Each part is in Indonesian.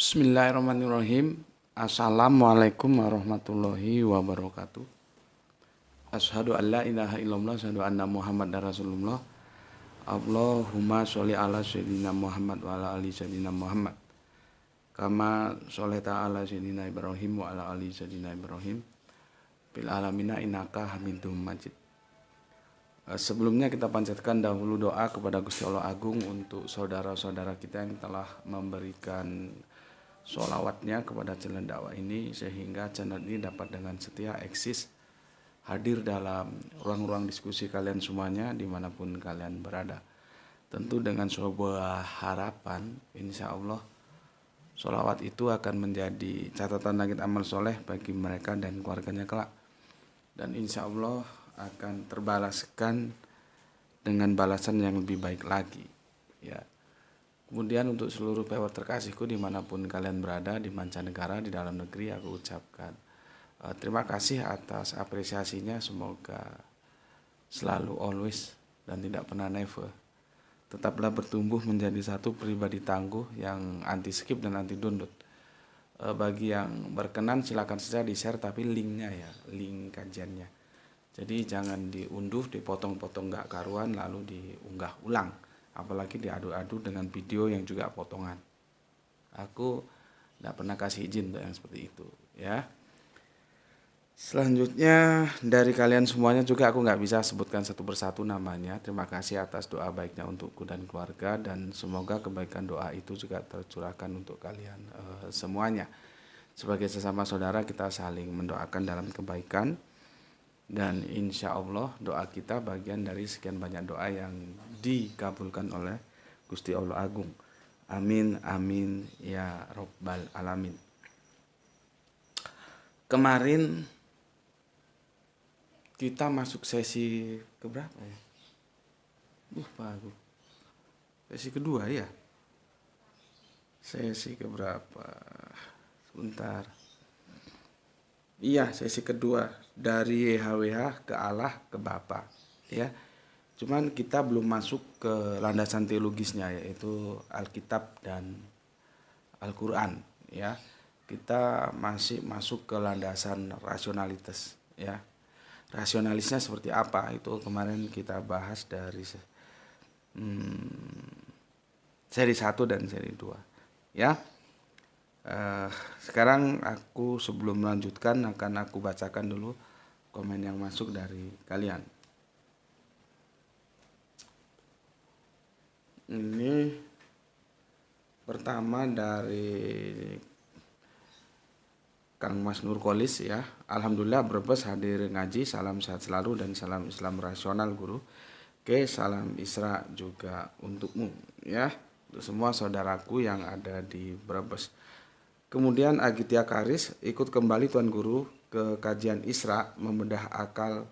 Bismillahirrahmanirrahim. Assalamualaikum warahmatullahi wabarakatuh. Asyhadu an la ilaha illallah, asyhadu anna Muhammadar Rasulullah. Allahumma sholli ala sayyidina Muhammad wa ala ali sayyidina Muhammad. Kama sholaita ala sayyidina Ibrahim wa ala ali sayyidina Ibrahim. Bil alamina innaka Hamidum Majid. Sebelumnya kita panjatkan dahulu doa kepada Gusti Allah Agung untuk saudara-saudara kita yang telah memberikan sholawatnya kepada channel dakwah ini, sehingga channel ini dapat dengan setia eksis hadir dalam ruang-ruang diskusi kalian semuanya dimanapun kalian berada. Tentu dengan sebuah harapan, insya Allah sholawat itu akan menjadi catatan langit amal soleh bagi mereka dan keluarganya kelak, dan insya Allah akan terbalaskan dengan balasan yang lebih baik lagi ya. Kemudian untuk seluruh pewarta terkasihku dimanapun kalian berada, di mancanegara, di dalam negeri, aku ucapkan terima kasih atas apresiasinya. Semoga selalu always dan tidak pernah never. Tetaplah bertumbuh menjadi satu pribadi tangguh yang anti skip dan anti download. Bagi yang berkenan silakan saja di share, tapi linknya ya, link kajiannya. Jadi jangan diunduh, dipotong-potong gak karuan lalu diunggah ulang. Apalagi diadu-adu dengan video yang juga potongan. Aku tidak pernah kasih izin untuk yang seperti itu ya. Selanjutnya dari kalian semuanya juga aku nggak bisa sebutkan satu persatu namanya. Terima kasih atas doa baiknya untukku dan keluarga, dan semoga kebaikan doa itu juga tercurahkan untuk kalian semuanya. Sebagai sesama saudara kita saling mendoakan dalam kebaikan, dan insya Allah doa kita bagian dari sekian banyak doa yang dikabulkan oleh Gusti Allah Agung. Amin amin ya robbal alamin. Kemarin kita masuk sesi keberapa ya? Lupa aku. Sesi kedua ya? Sesi keberapa? Sebentar. Iya, sesi kedua dari YHWH ke Allah ke Bapa ya. Cuman kita belum masuk ke landasan teologisnya, yaitu Alkitab dan Al-Qur'an ya. Kita masih masuk ke landasan rasionalitas ya. Rasionalisnya seperti apa itu kemarin kita bahas dari seri 1 dan seri 2 ya. Sekarang aku sebelum melanjutkan akan aku bacakan dulu komen yang masuk dari kalian. Ini pertama dari Kang Mas Nurkolis ya. Alhamdulillah Brebes hadir ngaji, salam sehat selalu dan salam Islam rasional guru. Oke, salam Isra juga untukmu ya, untuk semua saudaraku yang ada di Brebes. Kemudian Agitya Karis, ikut kembali Tuan Guru ke kajian Isra, membedah akal,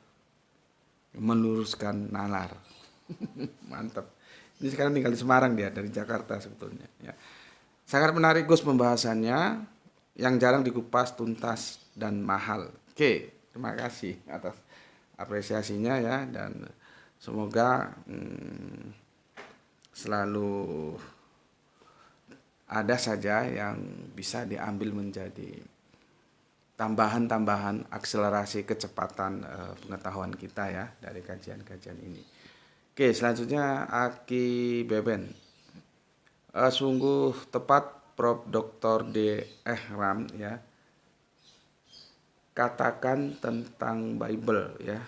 meluruskan nalar. Mantap. Ini sekarang tinggal di Semarang dia, dari Jakarta sebetulnya ya. Sangat menarik Gus pembahasannya, yang jarang dikupas, tuntas dan mahal. Oke, terima kasih atas apresiasinya ya, dan semoga selalu ada saja yang bisa diambil menjadi tambahan-tambahan akselerasi kecepatan pengetahuan kita ya dari kajian-kajian ini. Oke, selanjutnya Aki Beben. Sungguh tepat Prof. Dr. D. Ehram ya katakan tentang Bible ya.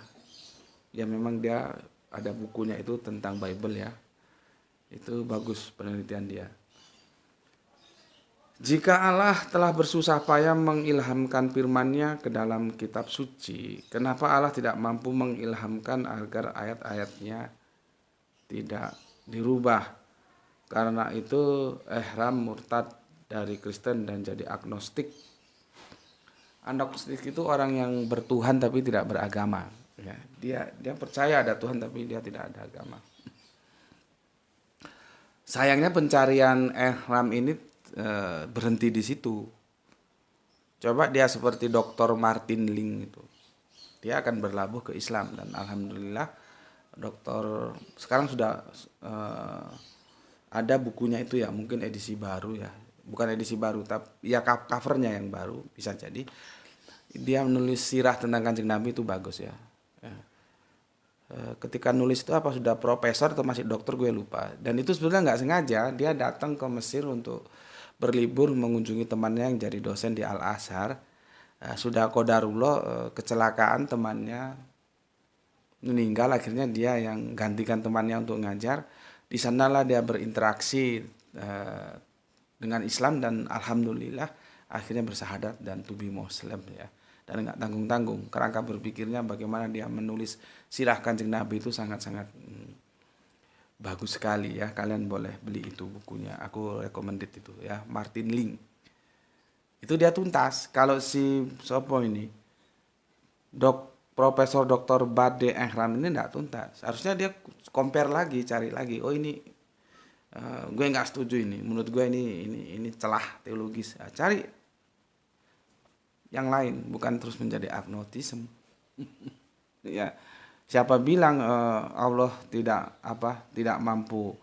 Ya memang dia ada bukunya itu tentang Bible ya. Itu bagus penelitian dia. Jika Allah telah bersusah payah mengilhamkan firman-Nya ke dalam kitab suci, kenapa Allah tidak mampu mengilhamkan agar ayat-ayatnya tidak dirubah? Karena itu Ehram murtad dari Kristen dan jadi agnostik. Agnostik itu orang yang bertuhan tapi tidak beragama. Ya, dia percaya ada Tuhan tapi dia tidak ada agama. Sayangnya pencarian Ehram ini berhenti di situ. Coba dia seperti Dr. Martin Link itu, dia akan berlabuh ke Islam, dan alhamdulillah dokter sekarang sudah ada bukunya itu ya, mungkin edisi baru ya, bukan edisi baru, tapi ya covernya yang baru bisa jadi. Dia menulis sirah tentang Kanjeng Nabi itu bagus ya. Ketika nulis itu apa sudah profesor atau masih dokter gue lupa. Dan itu sebenarnya nggak sengaja, dia datang ke Mesir untuk berlibur mengunjungi temannya yang jadi dosen di Al Azhar. Sudah qadarullah kecelakaan, temannya meninggal, akhirnya dia yang gantikan temannya untuk ngajar. Di sanalah dia berinteraksi dengan Islam dan alhamdulillah akhirnya bersahadat dan to be Muslim ya. Dan nggak tanggung-tanggung, kerangka berpikirnya bagaimana dia menulis sirah Kanjeng Nabi itu sangat-sangat bagus sekali ya. Kalian boleh beli itu bukunya, aku recommended itu ya, Martin Link. Itu dia tuntas. Kalau si sopo ini Profesor Dr. Bade Ehram ini enggak tuntas. Harusnya dia compare lagi, cari lagi. Oh ini gue nggak setuju ini. Menurut gue ini celah teologis. Cari yang lain, bukan terus menjadi agnostisme. Ya, siapa bilang Allah tidak mampu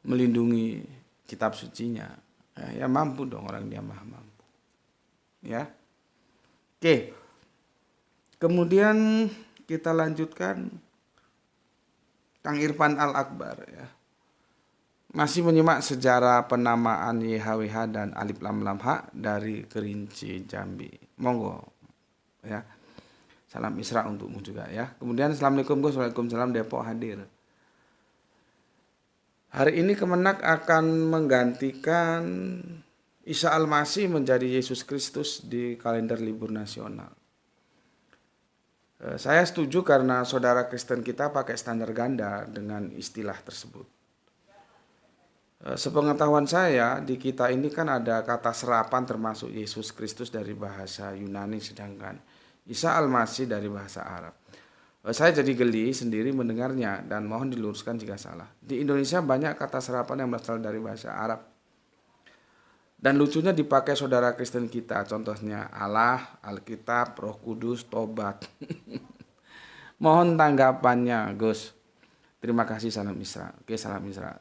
melindungi kitab sucinya? Ya mampu dong, orang dia maha mampu. Ya, oke. Kemudian kita lanjutkan Kang Irfan Al-Akbar ya. Masih menyimak sejarah penamaan YHWH dan Alif Lam Lam Ha dari Kerinci Jambi. Monggo ya. Salam Isra untukmu juga ya. Kemudian Assalamualaikum Gus, Waalaikumsalam, Depok hadir. Hari ini Kemenak akan menggantikan Isa Al-Masih menjadi Yesus Kristus di kalender libur nasional. Saya setuju karena saudara Kristen kita pakai standar ganda dengan istilah tersebut. Sepengetahuan saya, di kita ini kan ada kata serapan termasuk Yesus Kristus dari bahasa Yunani, sedangkan Isa Al-Masih dari bahasa Arab. Saya jadi geli sendiri mendengarnya dan mohon diluruskan jika salah. Di Indonesia banyak kata serapan yang berasal dari bahasa Arab. Dan lucunya dipakai saudara Kristen kita, contohnya Allah, Alkitab, Roh Kudus, Tobat. Mohon tanggapannya, Gus. Terima kasih, salam Isra. Oke, salam Isra.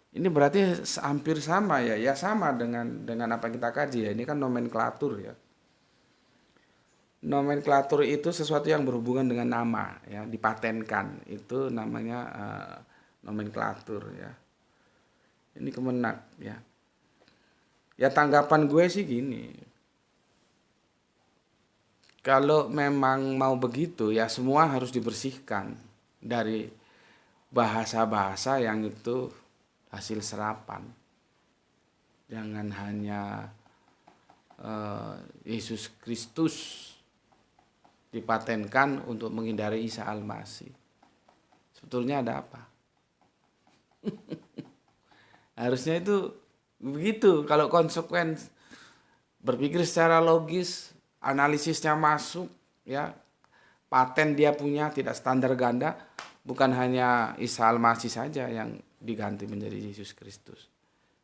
Ini berarti hampir sama ya, sama dengan apa yang kita kaji ya. Ini kan nomenklatur ya. Nomenklatur itu sesuatu yang berhubungan dengan nama ya, dipatenkan. Itu namanya nomenklatur ya. Ini Kemenak ya. Ya tanggapan gue sih gini. Kalau memang mau begitu ya semua harus dibersihkan dari bahasa-bahasa yang itu hasil serapan. Jangan hanya Yesus Kristus dipatenkan untuk menghindari Isa Al-Masih. Sebetulnya ada apa? Harusnya itu begitu. Kalau konsekuen berpikir secara logis, analisisnya masuk, ya paten dia punya tidak standar ganda, bukan hanya Isa Al-Masih saja yang diganti menjadi Yesus Kristus.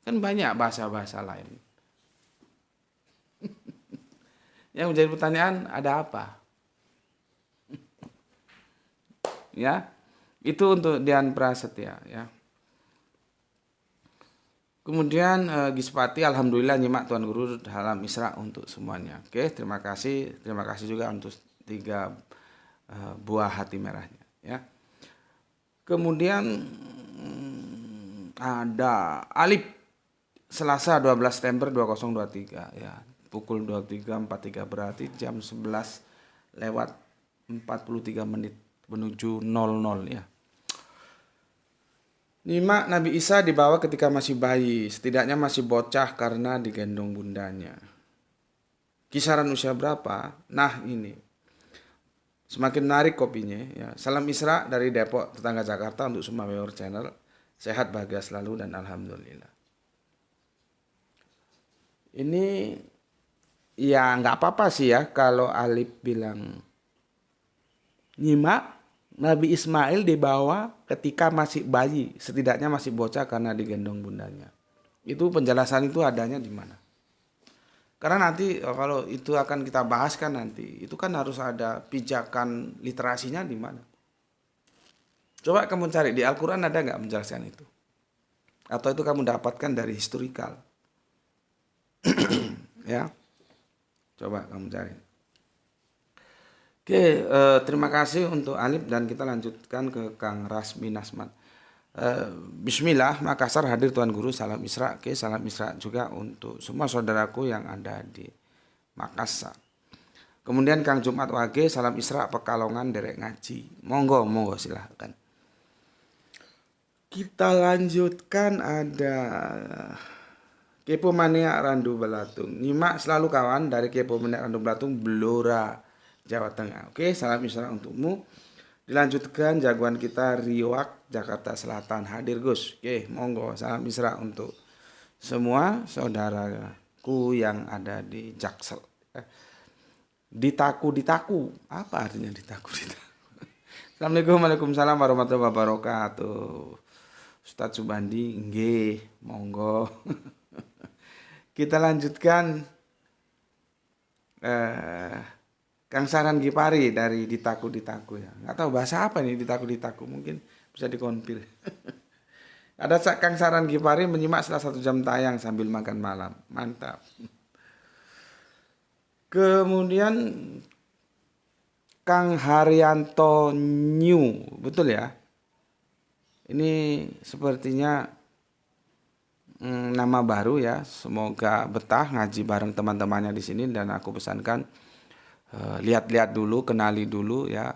Kan banyak bahasa-bahasa lain. Yang menjadi pertanyaan, ada apa? Ya, itu untuk Dian Prasetya ya. Kemudian Gispati, alhamdulillah nyimak Tuan Guru dalam Isra untuk semuanya. Oke, terima kasih juga untuk 3 buah hati merahnya ya. Kemudian ada Alif, Selasa 12 September 2023 ya. Pukul 23.43 berarti jam 11 lewat 43 menit menuju 00 ya. 5. Nabi Isa dibawa ketika masih bayi, setidaknya masih bocah karena digendong bundanya. Kisaran usia berapa? Nah ini, semakin menarik kopinya ya. Salam Isra dari Depok, tetangga Jakarta untuk semua viewer channel. Sehat, bahagia selalu dan alhamdulillah. Ini ya nggak apa-apa sih ya kalau Alif bilang nyimak Nabi Ismail dibawa ketika masih bayi, setidaknya masih bocah karena digendong bundanya. Itu penjelasan itu adanya di mana? Karena nanti kalau itu akan kita bahas kan nanti, itu kan harus ada pijakan literasinya di mana. Coba kamu cari di Al-Quran ada nggak menjelaskan itu? Atau itu kamu dapatkan dari historikal? Ya, coba kamu cari. Oke, terima kasih untuk Alif dan kita lanjutkan ke Kang Rasmi Nasmat. Bismillah, Makassar hadir Tuan Guru, salam Isra. Oke, salam Isra juga untuk semua saudaraku yang ada di Makassar. Kemudian Kang Jumat Wage, salam Isra Pekalongan derek ngaji. Monggo, monggo silahkan. Kita lanjutkan ada Kepo Mania Randu Belatung. Nyimak selalu kawan dari Kepo Mania Randu Belatung, Blora, Jawa Tengah. Oke, salam Isra untukmu. Dilanjutkan jagoan kita Riwak, Jakarta Selatan hadir Gus. Oke, monggo salam Isra untuk semua saudaraku yang ada di Jaksel. Ditaku, apa artinya ditaku? Assalamualaikum, waalaikumsalam warahmatullahi wabarakatuh. Ustadz Subandi, nggih, monggo. Kita lanjutkan Kang Saran Gipari dari Ditaku ya. Nggak tahu bahasa apa nih Ditaku, mungkin bisa dikonfir. Ada Kang Saran Gipari menyimak setelah 1 jam tayang sambil makan malam, mantap. Kemudian Kang Haryanto New, betul ya? Ini sepertinya nama baru ya. Semoga betah ngaji bareng teman-temannya di sini dan aku pesankan lihat-lihat dulu, kenali dulu ya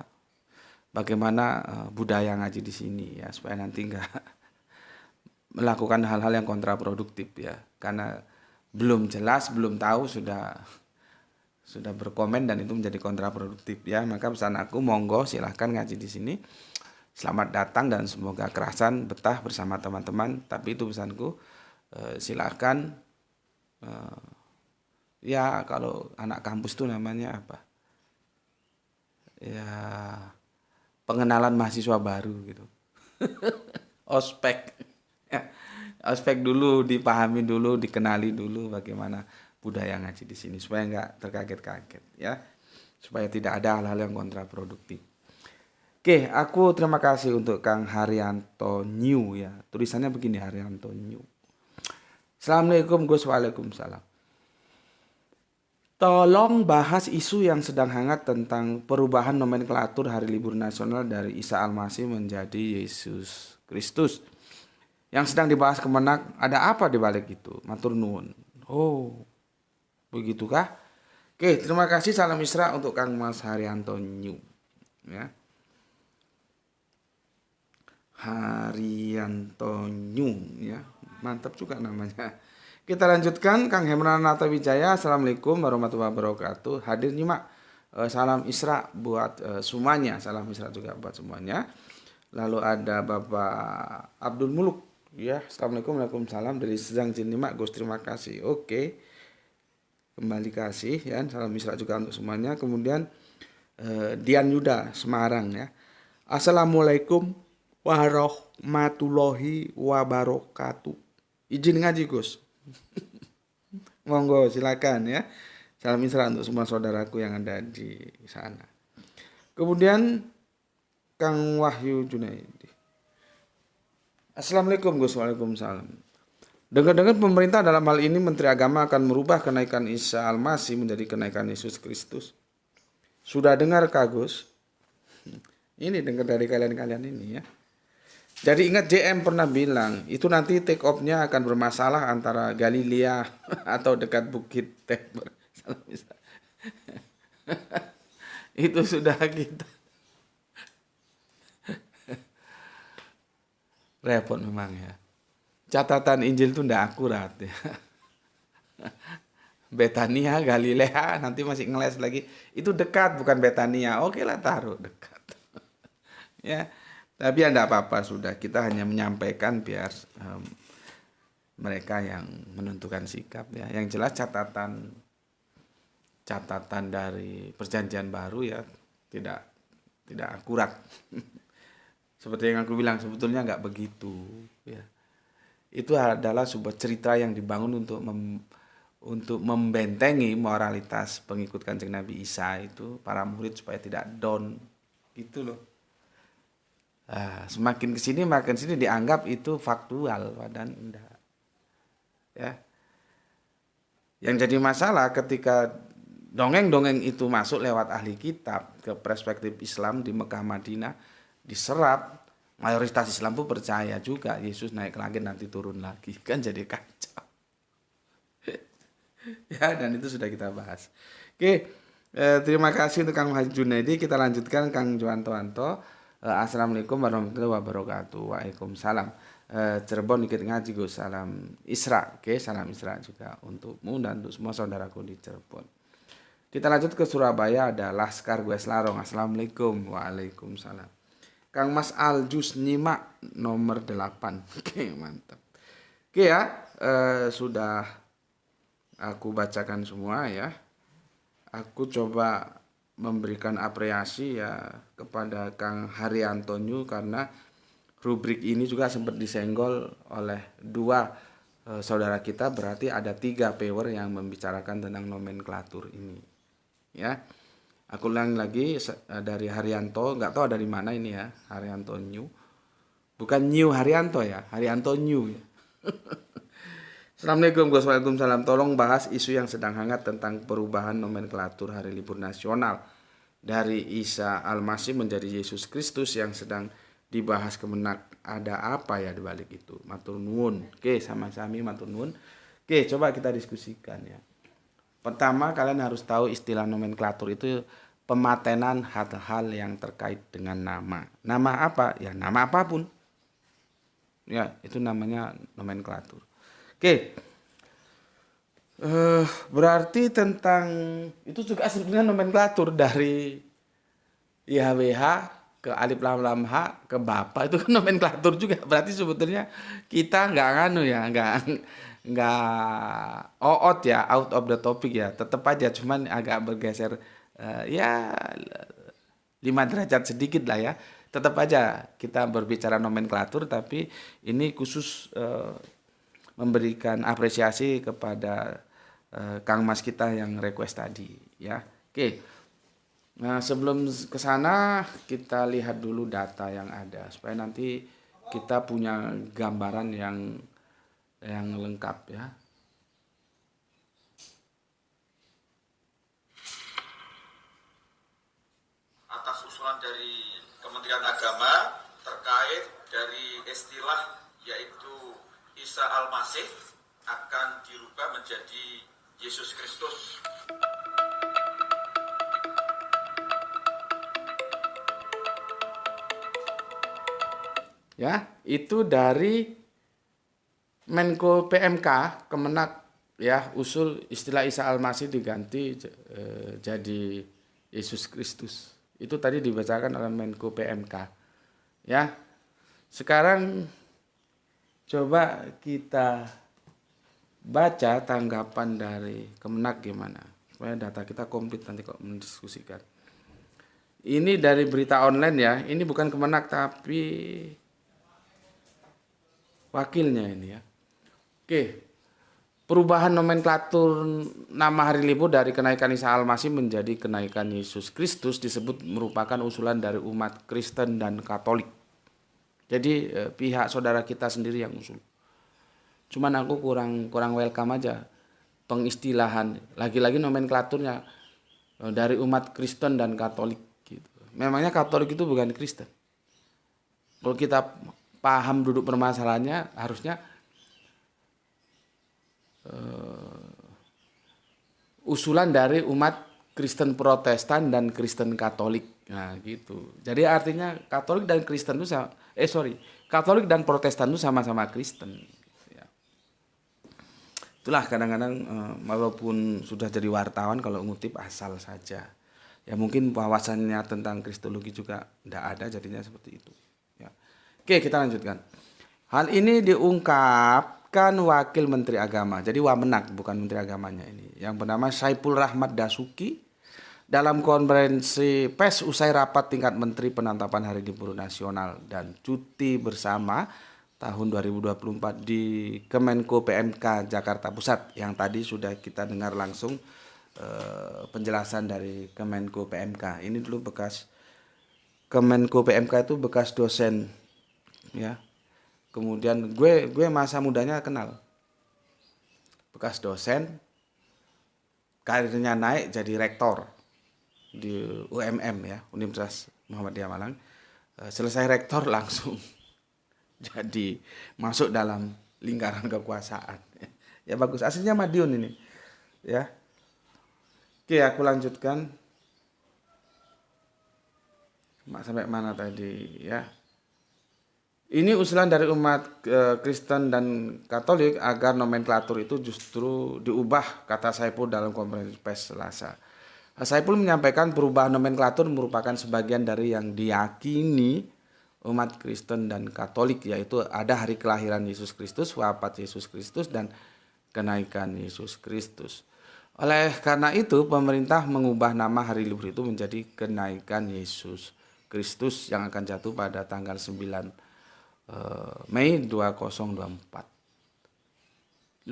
bagaimana budaya ngaji di sini ya supaya nanti enggak melakukan hal-hal yang kontraproduktif ya. Karena belum jelas, belum tahu sudah berkomen dan itu menjadi kontraproduktif ya. Maka pesan aku monggo silahkan ngaji di sini. Selamat datang dan semoga kerasan betah bersama teman-teman. Tapi itu pesanku, silahkan ya kalau anak kampus tuh namanya apa? Ya pengenalan mahasiswa baru gitu. Ospek. Ya, ospek dulu, dipahami dulu, dikenali dulu bagaimana budaya ngaji di sini supaya nggak terkaget-kaget ya. Supaya tidak ada hal-hal yang kontraproduktif. Oke, aku terima kasih untuk Kang Haryanto New ya. Tulisannya begini, Haryanto New. Assalamualaikum Gus, waalaikumsalam. Tolong bahas isu yang sedang hangat tentang perubahan nomenklatur hari libur nasional dari Isa Al-Masih menjadi Yesus Kristus. Yang sedang dibahas Kemenak, ada apa di balik itu? Matur nuwun. Oh, begitukah? Oke, terima kasih, salam Isra untuk Kang Mas Haryanto New ya. Haryanto New ya, mantap juga namanya. Kita lanjutkan Kang Hemran Natawijaya, assalamualaikum warahmatullahi wabarakatuh. Hadir nyimak, salam Isra buat semuanya, salam Isra juga buat semuanya. Lalu ada Bapak Abdul Muluk ya, assalamualaikum, waalaikumsalam dari Sejang Nyimak Gus, terima kasih. Oke, kembali kasih ya, salam Isra juga untuk semuanya. Kemudian Dian Yuda Semarang ya, assalamualaikum warahmatullahi wabarakatuh. Izin ngaji Gus. Monggo silakan ya. Salam Isra untuk semua saudaraku yang ada di sana. Kemudian Kang Wahyu Junaidi. Assalamualaikum Gus, waalaikumsalam. Dengar-dengar pemerintah dalam hal ini Menteri Agama akan merubah kenaikan Isa Al-Masih menjadi kenaikan Yesus Kristus. Sudah dengar Kak Gus? Ini dengar dari kalian-kalian ini ya. Jadi ingat JM pernah bilang, itu nanti take off-nya akan bermasalah antara Galilea atau dekat Bukit Tabor. Itu sudah kita. Repot memang ya. Catatan Injil itu tidak akurat ya. Betania, Galilea, nanti masih ngeles lagi. Itu dekat, bukan Betania. Oke lah, taruh dekat. Ya. Tapi ya enggak apa-apa, sudah kita hanya menyampaikan biar mereka yang menentukan sikap ya. Yang jelas catatan dari perjanjian baru ya tidak akurat. Seperti yang aku bilang sebetulnya enggak begitu ya. Itu adalah sebuah cerita yang dibangun untuk membentengi moralitas pengikut Kanjeng Nabi Isa itu para murid supaya tidak down gitu loh. Semakin kesini makin sini dianggap itu faktual, padahal enggak. Ya. Yang jadi masalah ketika dongeng-dongeng itu masuk lewat ahli kitab ke perspektif Islam di Mekah Madinah diserap, mayoritas Islam pun percaya juga Yesus naik ke langit nanti turun lagi, kan jadi kacau. Ya, dan itu sudah kita bahas. Oke, terima kasih untuk Kang Haji Junaidi. Kita lanjutkan Kang Juwanto. Assalamualaikum warahmatullahi wabarakatuh. Waalaikumsalam. Cirebon dikit ngaji Gus. Salam Isra. Oke, salam Isra juga untukmu dan untuk semua saudaraku di Cirebon. Kita lanjut ke Surabaya, ada Laskar Gue Selarong. Assalamualaikum. Waalaikumsalam. Kang Mas Aljus nyimak nomor 8. Oke, mantap. Oke ya, sudah aku bacakan semua ya. Aku coba memberikan apresiasi ya kepada Kang Haryanto New karena rubrik ini juga sempat disenggol oleh dua saudara kita, berarti ada 3 viewer yang membicarakan tentang nomenklatur ini. Ya, aku ulang lagi dari Haryanto, nggak tahu dari mana ini ya, Haryanto New, bukan New Haryanto ya, Haryanto New ya. Assalamualaikum Gus. Waalaikumsalam. Tolong bahas isu yang sedang hangat tentang perubahan nomenklatur hari libur nasional dari Isa Al-Masih menjadi Yesus Kristus yang sedang dibahas Kemenak. Ada apa ya di balik itu? Matur nuwun. Oke, sama-sama matur nuwun. Oke, coba kita diskusikan ya. Pertama, kalian harus tahu istilah nomenklatur itu pematenan hal-hal yang terkait dengan nama. Nama apa? Ya, nama apapun. Ya, itu namanya nomenklatur. Oke, berarti tentang itu juga sebenarnya nomenklatur dari YHWH ke Alif Lam Lam H ke Bapak itu kan nomenklatur juga. Berarti sebetulnya kita nggak nganu ya, nggak out ya, out of the topic ya. Tetap aja, cuman agak bergeser ya 5 derajat sedikit lah ya. Tetap aja kita berbicara nomenklatur, tapi ini khusus memberikan apresiasi kepada Kang Mas kita yang request tadi ya. Oke. Nah, sebelum ke sana kita lihat dulu data yang ada supaya nanti kita punya gambaran yang lengkap ya. Atas usulan dari Kementerian Agama terkait dari istilah yaitu Isa Al-Masih akan dirubah menjadi Yesus Kristus. Ya, itu dari Menko PMK Kemenak ya, usul istilah Isa Al-Masih diganti jadi Yesus Kristus. Itu tadi dibacakan oleh Menko PMK. Ya. Sekarang coba kita baca tanggapan dari Kemenak gimana. Supaya data kita komplit nanti kok mendiskusikan. Ini dari berita online ya. Ini bukan Kemenak tapi wakilnya ini ya. Oke. Perubahan nomenklatur nama hari libur dari kenaikan Isa Al-Masih menjadi kenaikan Yesus Kristus disebut merupakan usulan dari umat Kristen dan Katolik. Jadi pihak saudara kita sendiri yang usul. Cuman aku kurang welcome aja pengistilahan. Lagi-lagi nomenklaturnya dari umat Kristen dan Katolik gitu. Memangnya Katolik itu bukan Kristen. Kalau kita paham duduk permasalahannya harusnya usulan dari umat Kristen Protestan dan Kristen Katolik. Nah, gitu. Jadi artinya Katolik dan Kristen itu Katolik dan Protestan itu sama-sama Kristen. Ya. Itulah kadang-kadang walaupun sudah jadi wartawan kalau ngutip asal saja. Ya mungkin wawasannya tentang kristologi juga tidak ada, jadinya seperti itu. Ya. Oke, kita lanjutkan. Hal ini diungkapkan Wakil Menteri Agama, jadi Wamenak bukan Menteri Agamanya ini, yang bernama Saipul Rahmat Dasuki dalam konferensi pers usai rapat tingkat Menteri Penetapan Hari Libur Nasional dan Cuti Bersama tahun 2024 di Kemenko PMK Jakarta Pusat yang tadi sudah kita dengar langsung penjelasan dari Kemenko PMK. Ini dulu bekas Kemenko PMK itu bekas dosen, ya. Kemudian gue masa mudanya kenal, bekas dosen, karirnya naik jadi rektor di UMM ya, Universitas Muhammadiyah Malang. Selesai rektor langsung jadi masuk dalam lingkaran kekuasaan. Ya bagus, aslinya Madiun ini, ya. Oke, aku lanjutkan. Sampai mana tadi ya? Ini usulan dari umat Kristen dan Katolik agar nomenklatur itu justru diubah, kata Saipul dalam konferensi pers Selasa. Saipul menyampaikan perubahan nomenklatur merupakan sebagian dari yang diyakini umat Kristen dan Katolik, yaitu ada hari kelahiran Yesus Kristus, wafat Yesus Kristus, dan kenaikan Yesus Kristus. Oleh karena itu, pemerintah mengubah nama hari libur itu menjadi kenaikan Yesus Kristus yang akan jatuh pada tanggal 9 Mei 2024.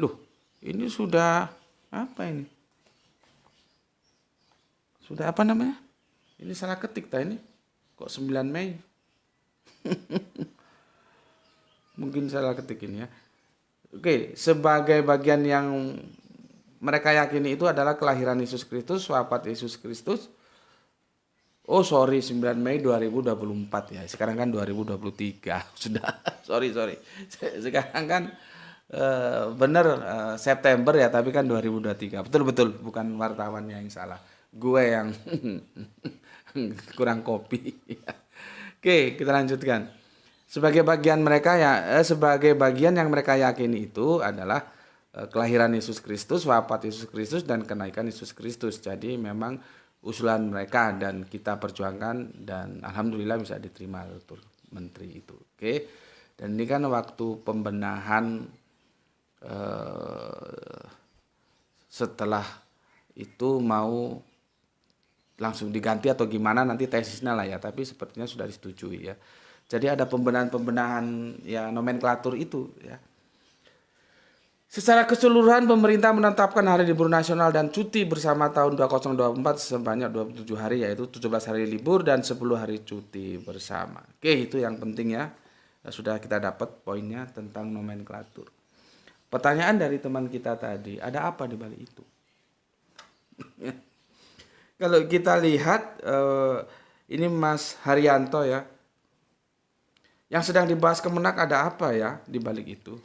Loh, ini sudah apa ini? Sudah apa namanya? Ini salah ketik tak ini? Kok 9 Mei? Mungkin salah ketik ini ya. Oke, sebagai bagian yang mereka yakini itu adalah kelahiran Yesus Kristus, wafat Yesus Kristus. Oh sorry, 9 Mei 2024 ya. Sekarang kan 2023. Sudah, sorry. Sekarang kan bener September ya, tapi kan 2023. Betul, bukan wartawannya yang salah. Gue yang kurang kopi. Oke, kita lanjutkan. Sebagai bagian yang mereka yakini itu adalah kelahiran Yesus Kristus, wafat Yesus Kristus, dan kenaikan Yesus Kristus. Jadi memang usulan mereka dan kita perjuangkan dan alhamdulillah bisa diterima oleh menteri itu. Oke. Dan ini kan waktu pembenahan setelah itu mau langsung diganti atau gimana nanti tesisnya lah ya, tapi sepertinya sudah disetujui ya. Jadi ada pembenahan ya nomenklatur itu ya. Secara keseluruhan pemerintah menetapkan hari libur nasional dan cuti bersama tahun 2024 sebanyak 27 hari, yaitu 17 hari libur dan 10 hari cuti bersama. Oke, itu yang penting ya. Sudah kita dapat poinnya tentang nomenklatur. Pertanyaan dari teman kita tadi, ada apa di balik itu? Kalau kita lihat ini Mas Haryanto ya. Yang sedang dibahas Kemenak ada apa ya di balik itu?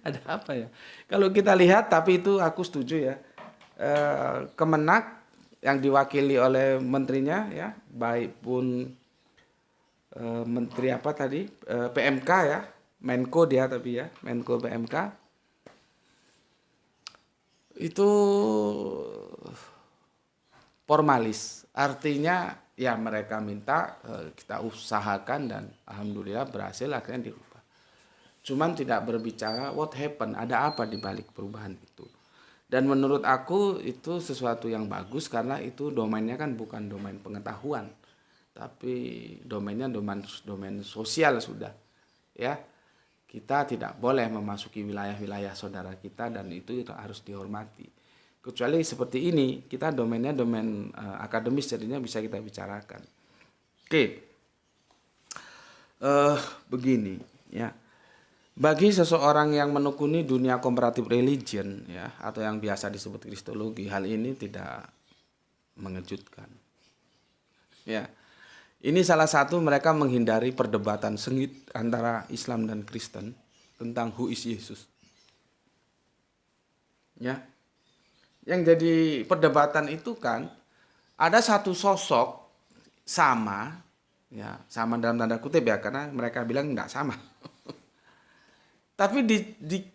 Ada apa ya? Kalau kita lihat, tapi itu aku setuju ya. Kemenak yang diwakili oleh menterinya ya, baik pun menteri apa tadi, PMK ya, Menko dia tapi ya, Menko PMK itu formalis, artinya ya mereka minta kita usahakan dan alhamdulillah berhasil akhirnya dirubah. Cuman tidak berbicara what happened, ada apa di balik perubahan itu. Dan menurut aku itu sesuatu yang bagus karena itu domainnya kan bukan domain pengetahuan, tapi domainnya domain sosial sudah. Ya. Kita tidak boleh memasuki wilayah-wilayah saudara kita dan itu harus dihormati. Kecuali seperti ini, kita domainnya domain akademis jadinya bisa kita bicarakan. Oke. Begini ya. Bagi seseorang yang menekuni dunia comparative religion ya atau yang biasa disebut kristologi, hal ini tidak mengejutkan. Ya. Ini salah satu mereka menghindari perdebatan sengit antara Islam dan Kristen tentang who is Yesus. Ya. Yang jadi perdebatan itu kan ada satu sosok sama ya, sama dalam tanda kutip ya karena mereka bilang enggak sama. Tapi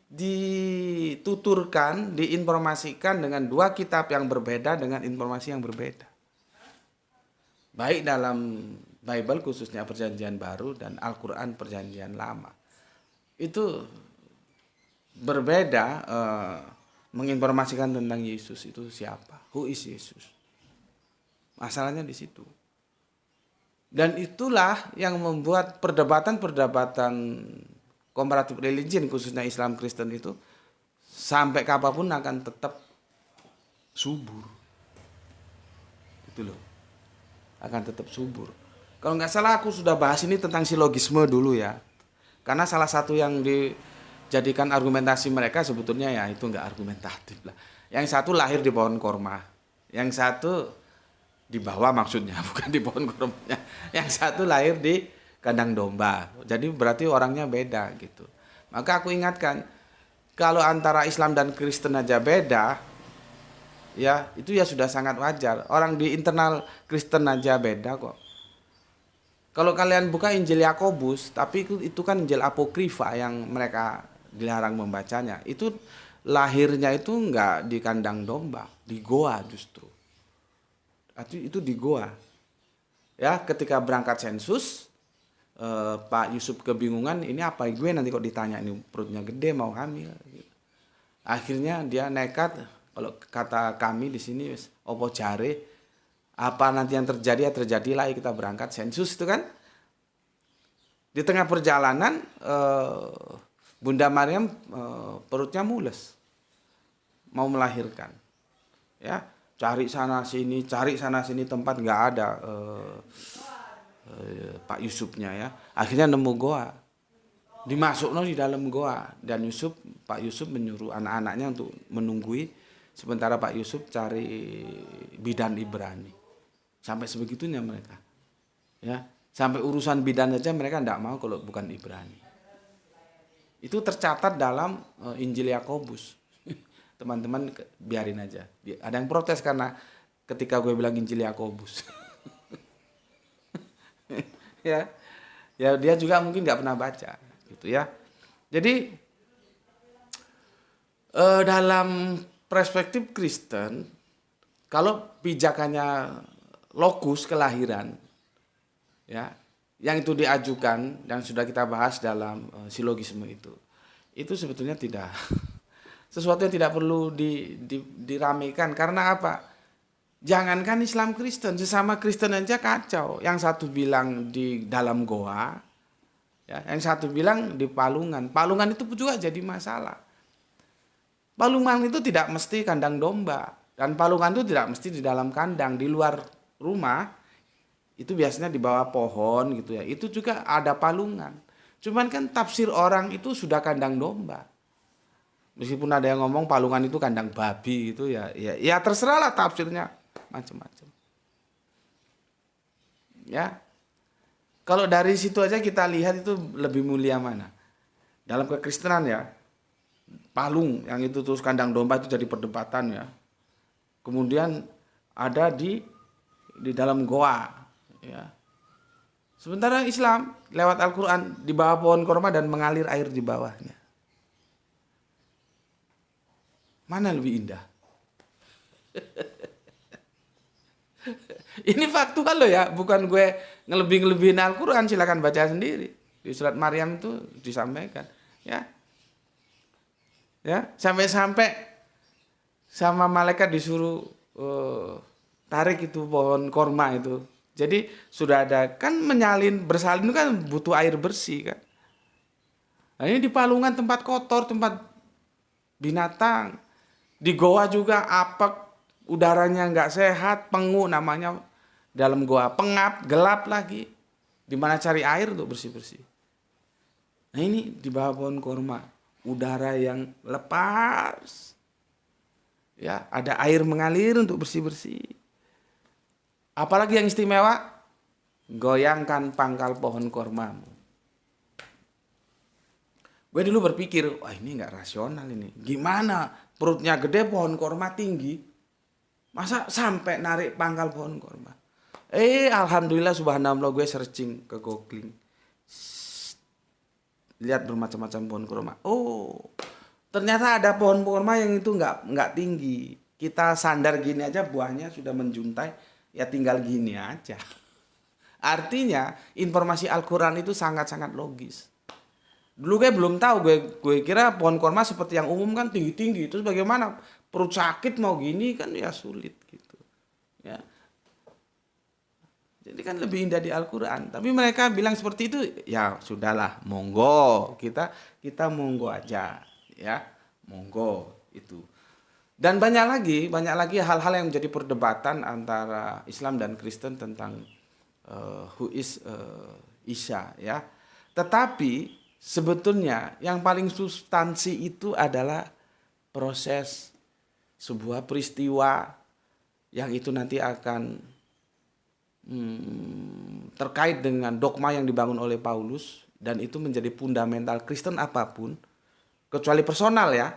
dituturkan, diinformasikan dengan dua kitab yang berbeda dengan informasi yang berbeda. Baik dalam Bible khususnya Perjanjian Baru dan Al-Quran Perjanjian Lama. Itu berbeda menginformasikan tentang Yesus itu siapa, who is Yesus. Masalahnya di situ. Dan itulah yang membuat perdebatan-perdebatan comparative religion khususnya Islam Kristen itu sampai kapanpun akan tetap subur. Gitu loh. akan tetap subur. Kalau nggak salah aku sudah bahas ini tentang silogisme dulu ya. Karena salah satu yang dijadikan argumentasi mereka sebetulnya ya itu nggak argumentatif lah. Yang satu lahir di pohon korma, yang satu di bawah maksudnya bukan di pohon kormanya. Yang satu lahir di kandang domba. Jadi berarti orangnya beda gitu. Maka aku ingatkan kalau antara Islam dan Kristen aja beda, ya itu ya sudah sangat wajar. Orang di internal Kristen aja beda kok. Kalau kalian buka Injil Yakobus, tapi itu kan Injil apokrifa yang mereka dilarang membacanya. Itu lahirnya itu enggak di kandang domba, di goa justru. Itu di goa. Ya, ketika berangkat sensus, Pak Yusuf kebingungan, ini apa gue nanti kok ditanya ini perutnya gede mau hamil. Akhirnya dia nekat, kalau kata kami di sini opo jare, apa nanti yang terjadi ya terjadilah, kita berangkat sensus itu kan. Di tengah perjalanan Bunda Maryam perutnya mules, mau melahirkan. Ya, cari sana sini tempat nggak ada Pak Yusufnya ya. Akhirnya nemu goa. Dimasukno di dalam goa dan Pak Yusuf menyuruh anak-anaknya untuk menunggui sementara Pak Yusuf cari bidan Ibrani. Sampai sebegitunya mereka. Ya, sampai urusan bidan saja mereka tidak mau kalau bukan Ibrani. Itu tercatat dalam Injil Yakobus. Teman-teman biarin aja. Ada yang protes karena ketika gue bilang Injil Yakobus. Ya. Ya dia juga mungkin nggak pernah baca gitu ya. Jadi dalam perspektif Kristen, kalau pijakannya lokus kelahiran, ya, yang itu diajukan yang sudah kita bahas dalam silogisme itu sebetulnya tidak sesuatu yang tidak perlu diramaikan. Karena apa? Jangankan Islam Kristen, sesama Kristen aja kacau. Yang satu bilang di dalam goa, ya, yang satu bilang di palungan. Palungan itu juga jadi masalah. Palungan itu tidak mesti kandang domba, dan palungan itu tidak mesti di dalam kandang, di luar rumah. Itu biasanya di bawah pohon gitu ya. Itu juga ada palungan. Cuman kan tafsir orang itu sudah kandang domba. Meskipun ada yang ngomong palungan itu kandang babi gitu ya. Ya terserahlah tafsirnya macam-macam. Ya. Kalau dari situ aja kita lihat itu lebih mulia mana? Dalam kekristenan ya. Palung yang itu terus kandang domba itu jadi perdebatan ya. Kemudian ada di dalam goa ya. Sementara Islam lewat Al-Qur'an di bawah pohon korma dan mengalir air di bawahnya. Mana lebih indah? Ini faktual loh ya, bukan gue ngelebih-ngelebihin Al-Qur'an, silakan baca sendiri. Di surat Maryam itu disampaikan, ya. Ya, sampai-sampai sama malaikat disuruh tarik itu pohon korma itu. Jadi sudah ada kan bersalin itu kan butuh air bersih kan. Nah, ini di palungan tempat kotor, tempat binatang. Di goa juga apek, udaranya nggak sehat, pengu namanya dalam goa, pengap, gelap lagi. Di mana cari air untuk bersih-bersih. Nah ini di bawah pohon korma, udara yang lepas. Ya, ada air mengalir untuk bersih-bersih. Apalagi yang istimewa? Goyangkan pangkal pohon kormamu. Gue dulu berpikir, wah ini nggak rasional ini. Gimana perutnya gede, pohon korma tinggi, masa sampai narik pangkal pohon korma? Alhamdulillah subhanallah gue searching ke googling, lihat bermacam-macam pohon korma. Oh, ternyata ada pohon korma yang itu nggak tinggi. Kita sandar gini aja buahnya sudah menjuntai, ya tinggal gini aja. Artinya informasi Al-Quran itu sangat-sangat logis. Dulu gue belum tahu, gue kira pohon korma seperti yang umum kan tinggi-tinggi. Terus bagaimana perut sakit mau gini kan ya sulit gitu. Ya. Jadi kan lebih indah di Al-Quran. Tapi mereka bilang seperti itu, ya sudahlah, monggo kita monggo aja, ya monggo itu. Dan banyak lagi hal-hal yang menjadi perdebatan antara Islam dan Kristen tentang who is Isa ya. Tetapi sebetulnya yang paling substansi itu adalah proses sebuah peristiwa yang itu nanti akan terkait dengan dogma yang dibangun oleh Paulus, dan itu menjadi fundamental Kristen apapun, kecuali personal ya,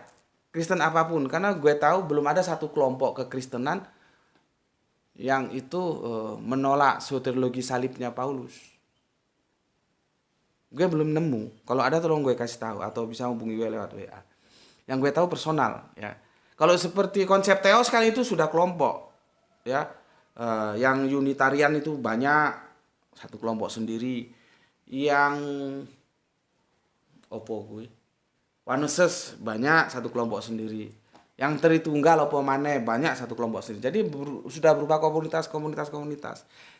Kristen apapun, karena gue tahu belum ada satu kelompok kekristenan yang itu menolak soteriologi salibnya Paulus. Gue belum nemu. Kalau ada tolong gue kasih tahu atau bisa hubungi gue lewat WA. Yang gue tahu personal ya. Kalau seperti konsep teos kan itu sudah kelompok ya. Yang Unitarian itu banyak, satu kelompok sendiri. Yang opo gue Waneses banyak, satu kelompok sendiri. Yang Tritunggal opo maneh banyak, satu kelompok sendiri. Jadi sudah berupa komunitas.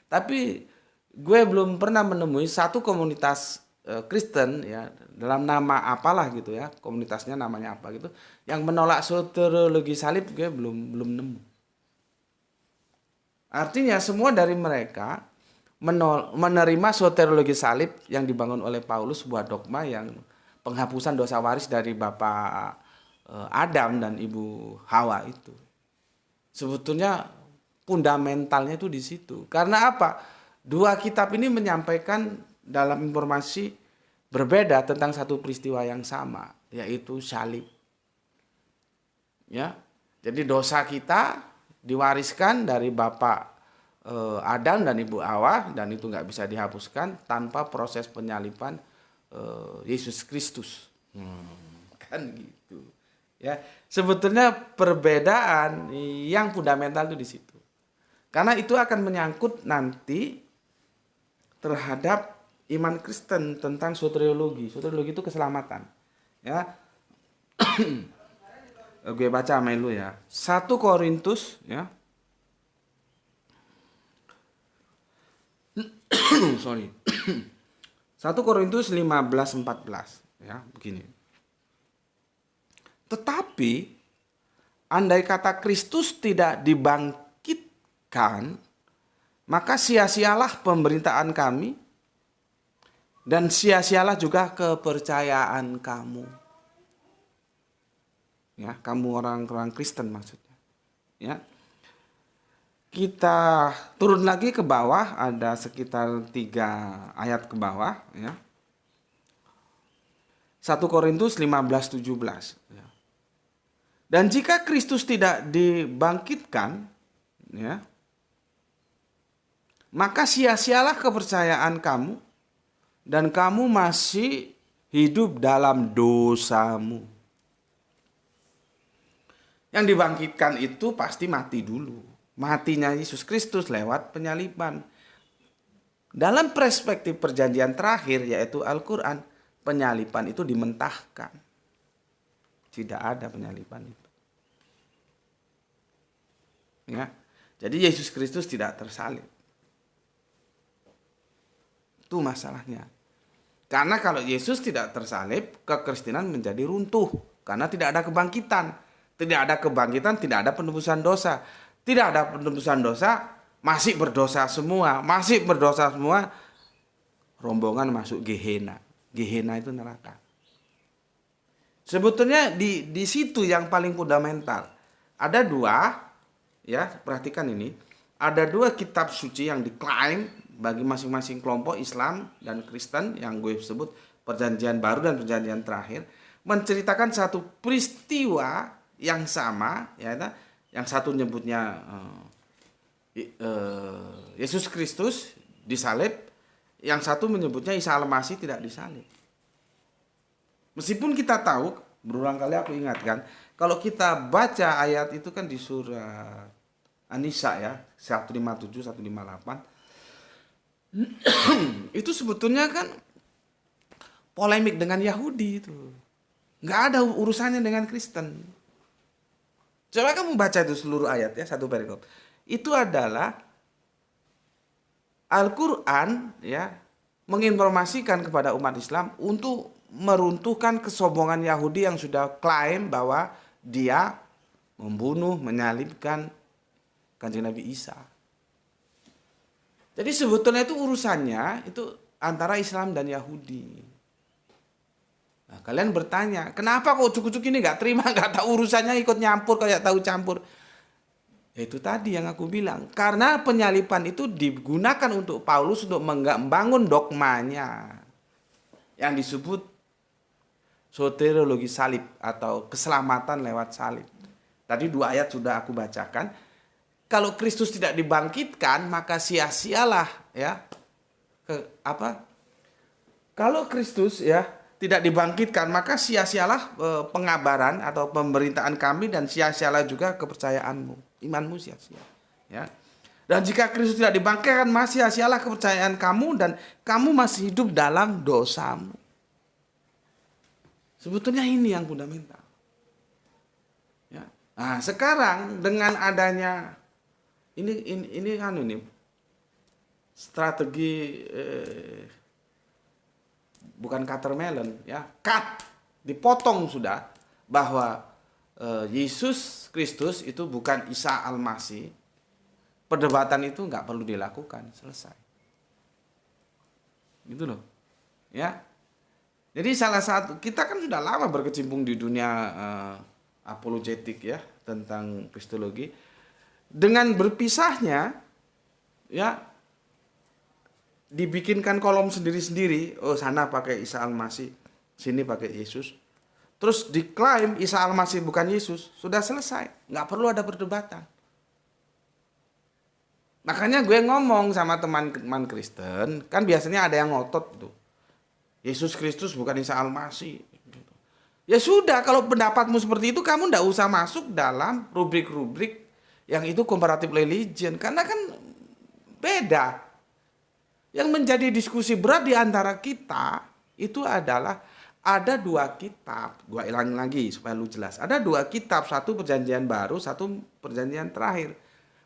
Tapi gue belum pernah menemui satu komunitas Kristen ya, dalam nama apalah gitu ya, komunitasnya namanya apa gitu, yang menolak soteriologi salib. Gue belum nemu. Artinya semua dari mereka menerima soteriologi salib yang dibangun oleh Paulus, sebuah dogma yang penghapusan dosa waris dari Bapak Adam dan Ibu Hawa itu. Sebetulnya fundamentalnya itu di situ. Karena apa? Dua kitab ini menyampaikan dalam informasi berbeda tentang satu peristiwa yang sama, yaitu salib. Ya. Jadi dosa kita diwariskan dari Bapak Adam dan Ibu Hawa, dan itu nggak bisa dihapuskan tanpa proses penyaliban Yesus Kristus. Kan gitu. Ya, sebetulnya perbedaan yang fundamental itu di situ. Karena itu akan menyangkut nanti terhadap iman Kristen tentang soteriologi. Soteriologi itu keselamatan. Ya. Gue baca main lu ya. 1 Korintus ya. Sorry. 1 Korintus 15:14 ya, begini. Tetapi andai kata Kristus tidak dibangkitkan, maka sia-sialah pemberitaan kami dan sia-sialah juga kepercayaan kamu. Ya, kamu orang-orang Kristen maksudnya. Ya. Kita turun lagi ke bawah, ada sekitar 3 ayat ke bawah ya. 1 Korintus 15:17 ya. Dan jika Kristus tidak dibangkitkan ya, maka sia-sialah kepercayaan kamu dan kamu masih hidup dalam dosamu. Yang dibangkitkan itu pasti mati dulu. Matinya Yesus Kristus lewat penyaliban. Dalam perspektif perjanjian terakhir yaitu Al-Quran, penyaliban itu dimentahkan. Tidak ada penyaliban itu. Ya. Jadi Yesus Kristus tidak tersalib. Itu masalahnya. Karena kalau Yesus tidak tersalib, kekristenan menjadi runtuh. Karena tidak ada kebangkitan. Tidak ada kebangkitan, tidak ada penebusan dosa. Tidak ada penebusan dosa, masih berdosa semua. Masih berdosa semua, rombongan masuk Gehenna. Gehenna itu neraka. Sebetulnya di situ yang paling fundamental. Ada 2, ya perhatikan ini. Ada 2 kitab suci yang diklaim bagi masing-masing kelompok Islam dan Kristen yang gue sebut perjanjian baru dan perjanjian terakhir. Menceritakan satu peristiwa yang sama, ya, yang satu nyebutnya Yesus Kristus disalib, yang satu menyebutnya Isa Al-Masih tidak disalib. Meskipun kita tahu, berulang kali aku ingatkan, kalau kita baca ayat itu kan di surat An-Nisa ya, 157, 158. Itu sebetulnya kan polemik dengan Yahudi itu. Nggak ada urusannya dengan Kristen. Coba kamu baca itu seluruh ayat ya, satu perikop. Itu adalah Al-Quran ya, menginformasikan kepada umat Islam untuk meruntuhkan kesombongan Yahudi yang sudah klaim bahwa dia membunuh, menyalibkan Kanjeng Nabi Isa. Jadi sebetulnya itu urusannya itu antara Islam dan Yahudi. Nah, kalian bertanya, kenapa kok ujuk-ujuk ini nggak terima, nggak tahu urusannya ikut nyampur kayak tahu campur? Ya itu tadi yang aku bilang, karena penyalipan itu digunakan untuk Paulus untuk membangun dogmanya yang disebut soteriologi salib atau keselamatan lewat salib. Tadi 2 ayat sudah aku bacakan. Kalau Kristus tidak dibangkitkan, maka sia-sialah ya. Kalau Kristus ya tidak dibangkitkan, maka sia-sialah pengabaran atau pemberitaan kami dan sia-sialah juga kepercayaanmu. Imanmu sia-sia. Ya. Dan jika Kristus tidak dibangkitkan, maka sia-sialah kepercayaan kamu dan kamu masih hidup dalam dosamu. Sebetulnya ini yang fundamental. Ya. Nah, sekarang dengan adanya ini strategi bukan watermelon ya, dipotong sudah bahwa Yesus Kristus itu bukan Isa Al-Masih. Perdebatan itu nggak perlu dilakukan, selesai. Gitu loh. Ya. Jadi salah satu, kita kan sudah lama berkecimpung di dunia apologetik ya, tentang kristologi. Dengan berpisahnya ya dibikinkan kolom sendiri-sendiri, oh sana pakai Isa Al-Masih, sini pakai Yesus. Terus diklaim Isa Al-Masih bukan Yesus, sudah selesai, nggak perlu ada perdebatan. Makanya gue ngomong sama teman-teman Kristen, kan biasanya ada yang ngotot tuh. Yesus Kristus bukan Isa Al-Masih. Ya sudah, kalau pendapatmu seperti itu, kamu nggak usah masuk dalam rubrik-rubrik yang itu comparative religion, karena kan beda. Yang menjadi diskusi berat di antara kita itu adalah ada 2 kitab. Gua ulangi lagi supaya lu jelas. Ada 2 kitab, satu perjanjian baru, satu perjanjian terakhir.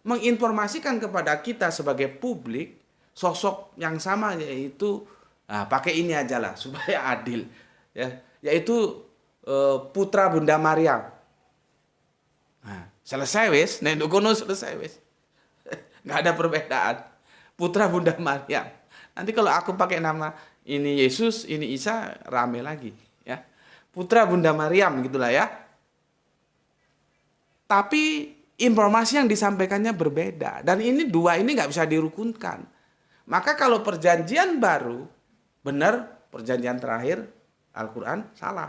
Menginformasikan kepada kita sebagai publik sosok yang sama, yaitu pakai ini aja lah supaya adil ya, yaitu putra Bunda Maryam. Nah, selesai wes, nek kono selesai wes. Nggak ada perbedaan. Putra Bunda Maryam. Nanti kalau aku pakai nama ini Yesus, ini Isa, rame lagi ya. Putra Bunda Maryam gitulah ya. Tapi informasi yang disampaikannya berbeda, dan ini 2 ini nggak bisa dirukunkan. Maka kalau perjanjian baru benar, perjanjian terakhir Al-Quran salah.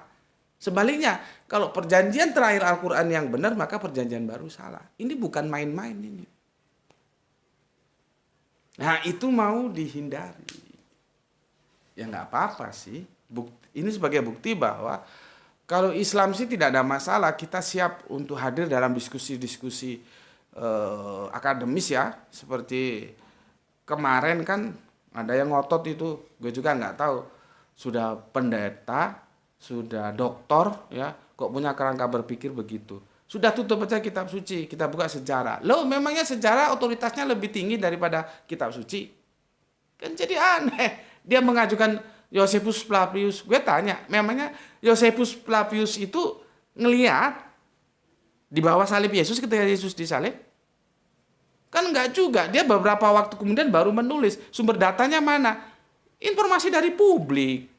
Sebaliknya, kalau perjanjian terakhir Al-Quran yang benar, maka perjanjian baru salah. Ini bukan main-main ini. Nah, itu mau dihindari. Ya nggak apa-apa sih. Ini sebagai bukti bahwa kalau Islam sih tidak ada masalah. Kita siap untuk hadir dalam diskusi-diskusi akademis ya. Seperti kemarin kan ada yang ngotot itu, gue juga nggak tahu. Sudah pendeta, sudah doktor ya, kok punya kerangka berpikir begitu. Sudah tutup aja kitab suci, kita buka sejarah. Loh, memangnya sejarah otoritasnya lebih tinggi daripada kitab suci? Kan jadi aneh. Dia mengajukan Josephus Flavius. Gue tanya, memangnya Josephus Flavius itu ngelihat di bawah salib Yesus ketika Yesus disalib? Kan enggak juga. Dia beberapa waktu kemudian baru menulis. Sumber datanya mana? Informasi dari publik.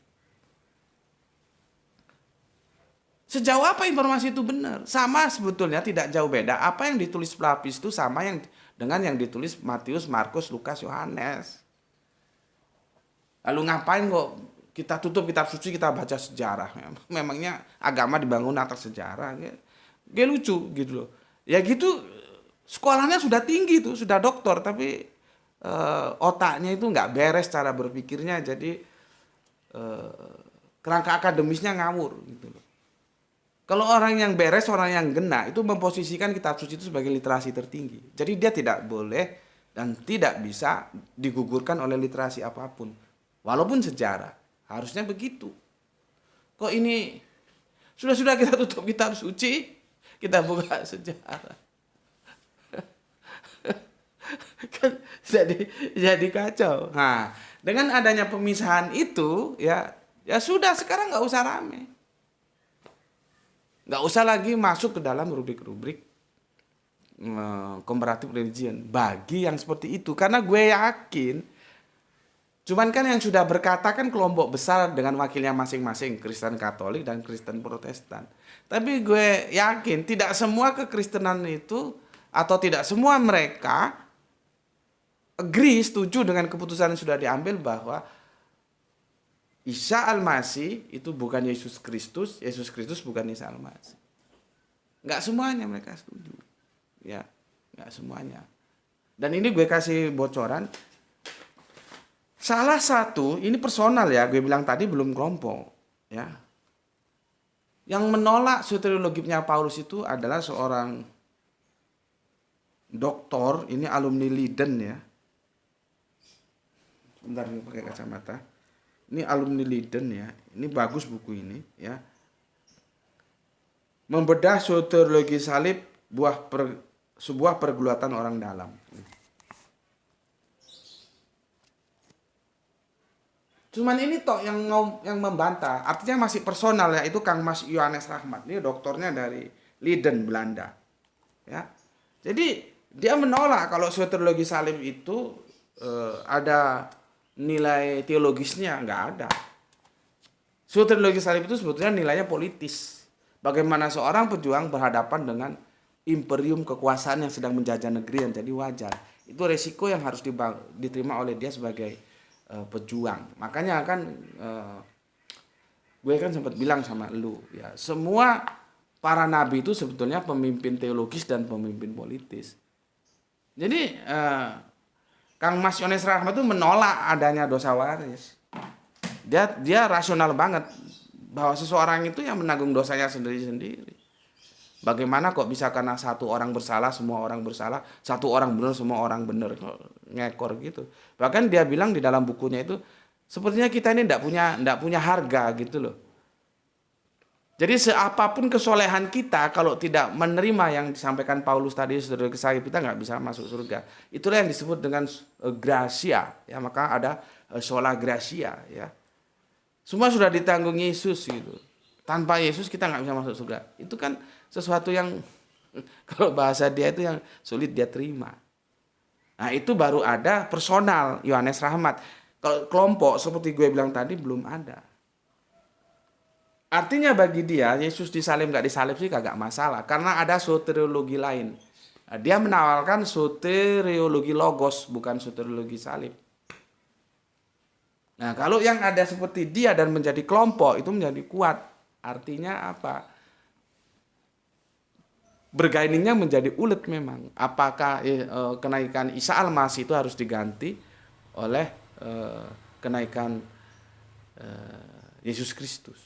Sejauh apa informasi itu benar? Sama sebetulnya, tidak jauh beda. Apa yang ditulis Flavius itu sama yang dengan yang ditulis Matius, Markus, Lukas, Yohanes. Lalu ngapain kok kita tutup kitab suci, kita baca sejarah? Memangnya agama dibangun atas sejarah? Gak lucu gitu loh. Ya gitu, sekolahnya sudah tinggi tuh, sudah doktor, tapi otaknya itu nggak beres cara berpikirnya, jadi kerangka akademisnya ngawur gitu loh. Kalau orang yang beres, orang yang gena itu memposisikan kitab suci itu sebagai literasi tertinggi. Jadi dia tidak boleh dan tidak bisa digugurkan oleh literasi apapun. Walaupun sejarah, harusnya begitu. Kok ini sudah kita tutup kitab suci, kita buka sejarah. Kan jadi kacau. Nah, dengan adanya pemisahan itu ya sudah, sekarang nggak usah rame. Nggak usah lagi masuk ke dalam rubrik-rubrik comparative religion bagi yang seperti itu, karena gue yakin cuman kan yang sudah berkata kan kelompok besar dengan wakilnya masing-masing, Kristen Katolik dan Kristen Protestan. Tapi gue yakin tidak semua kekristenan itu atau tidak semua mereka agree, setuju dengan keputusan yang sudah diambil bahwa Isa Al-Masih itu bukan Yesus Kristus, Yesus Kristus bukan Isa Al-Masih. Nggak semuanya mereka setuju. Ya, nggak semuanya. Dan ini gue kasih bocoran. Salah satu, ini personal ya, gue bilang tadi belum kelompok. Ya. Yang menolak soteriologinya Paulus itu adalah seorang doktor, ini alumni Leiden ya. Bentar, ini pakai kacamata. Ini alumni Leiden ya. Ini bagus buku ini ya. Membedah soteriologi salib, sebuah pergulatan orang dalam. Cuman ini toh yang membantah, artinya masih personal ya, itu Kang Mas Yohanes Rahmat. Ini doktornya dari Leiden, Belanda. Ya. Jadi dia menolak kalau soteriologi salib itu ada nilai teologisnya, nggak ada. Soteriologi salib itu sebetulnya nilainya politis. Bagaimana seorang pejuang berhadapan dengan imperium kekuasaan yang sedang menjajah negeri yang jadi wajar. Itu resiko yang harus diterima oleh dia sebagai pejuang. Makanya kan gue kan sempat bilang sama lu ya, semua para nabi itu sebetulnya pemimpin teologis dan pemimpin politis. Jadi Kang Mas Yohanes Rahmat itu menolak adanya dosa waris. Dia rasional banget bahwa seseorang itu yang menanggung dosanya sendiri-sendiri. Bagaimana kok bisa karena satu orang bersalah semua orang bersalah, satu orang benar semua orang benar, ngekor gitu. Bahkan dia bilang di dalam bukunya itu sepertinya kita ini tidak punya harga gitu loh. Jadi seapapun kesolehan kita kalau tidak menerima yang disampaikan Paulus tadi saudara saya, kita nggak bisa masuk surga. Itulah yang disebut dengan gracia ya, maka ada sola gracia ya. Semua sudah ditanggung Yesus gitu. Tanpa Yesus kita nggak bisa masuk surga. Itu kan sesuatu yang kalau bahasa dia itu yang sulit dia terima. Nah itu baru ada personal Yohanes Rahmat. Kalau kelompok seperti gue bilang tadi belum ada. Artinya bagi dia Yesus disalib nggak disalib sih kagak masalah. Karena ada soteriologi lain. Nah, dia menawarkan soteriologi logos bukan soteriologi salib. Nah kalau yang ada seperti dia dan menjadi kelompok itu menjadi kuat. Artinya apa? Bergainingnya menjadi ulet memang. Apakah kenaikan Isa Al-Masih itu harus diganti oleh kenaikan Yesus Kristus?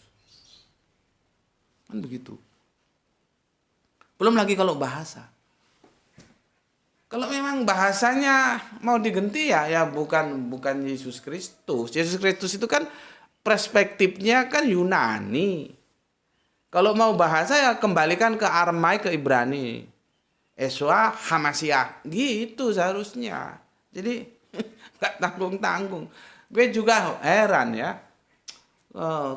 Kan begitu. Belum lagi kalau bahasa. Kalau memang bahasanya mau diganti ya bukan Yesus Kristus. Yesus Kristus itu kan perspektifnya kan Yunani. Kalau mau bahasa ya kembalikan ke Armai, ke Ibrani. Eswa Hamasiah. Gitu seharusnya. Jadi gak tanggung-tanggung. Gue juga heran ya.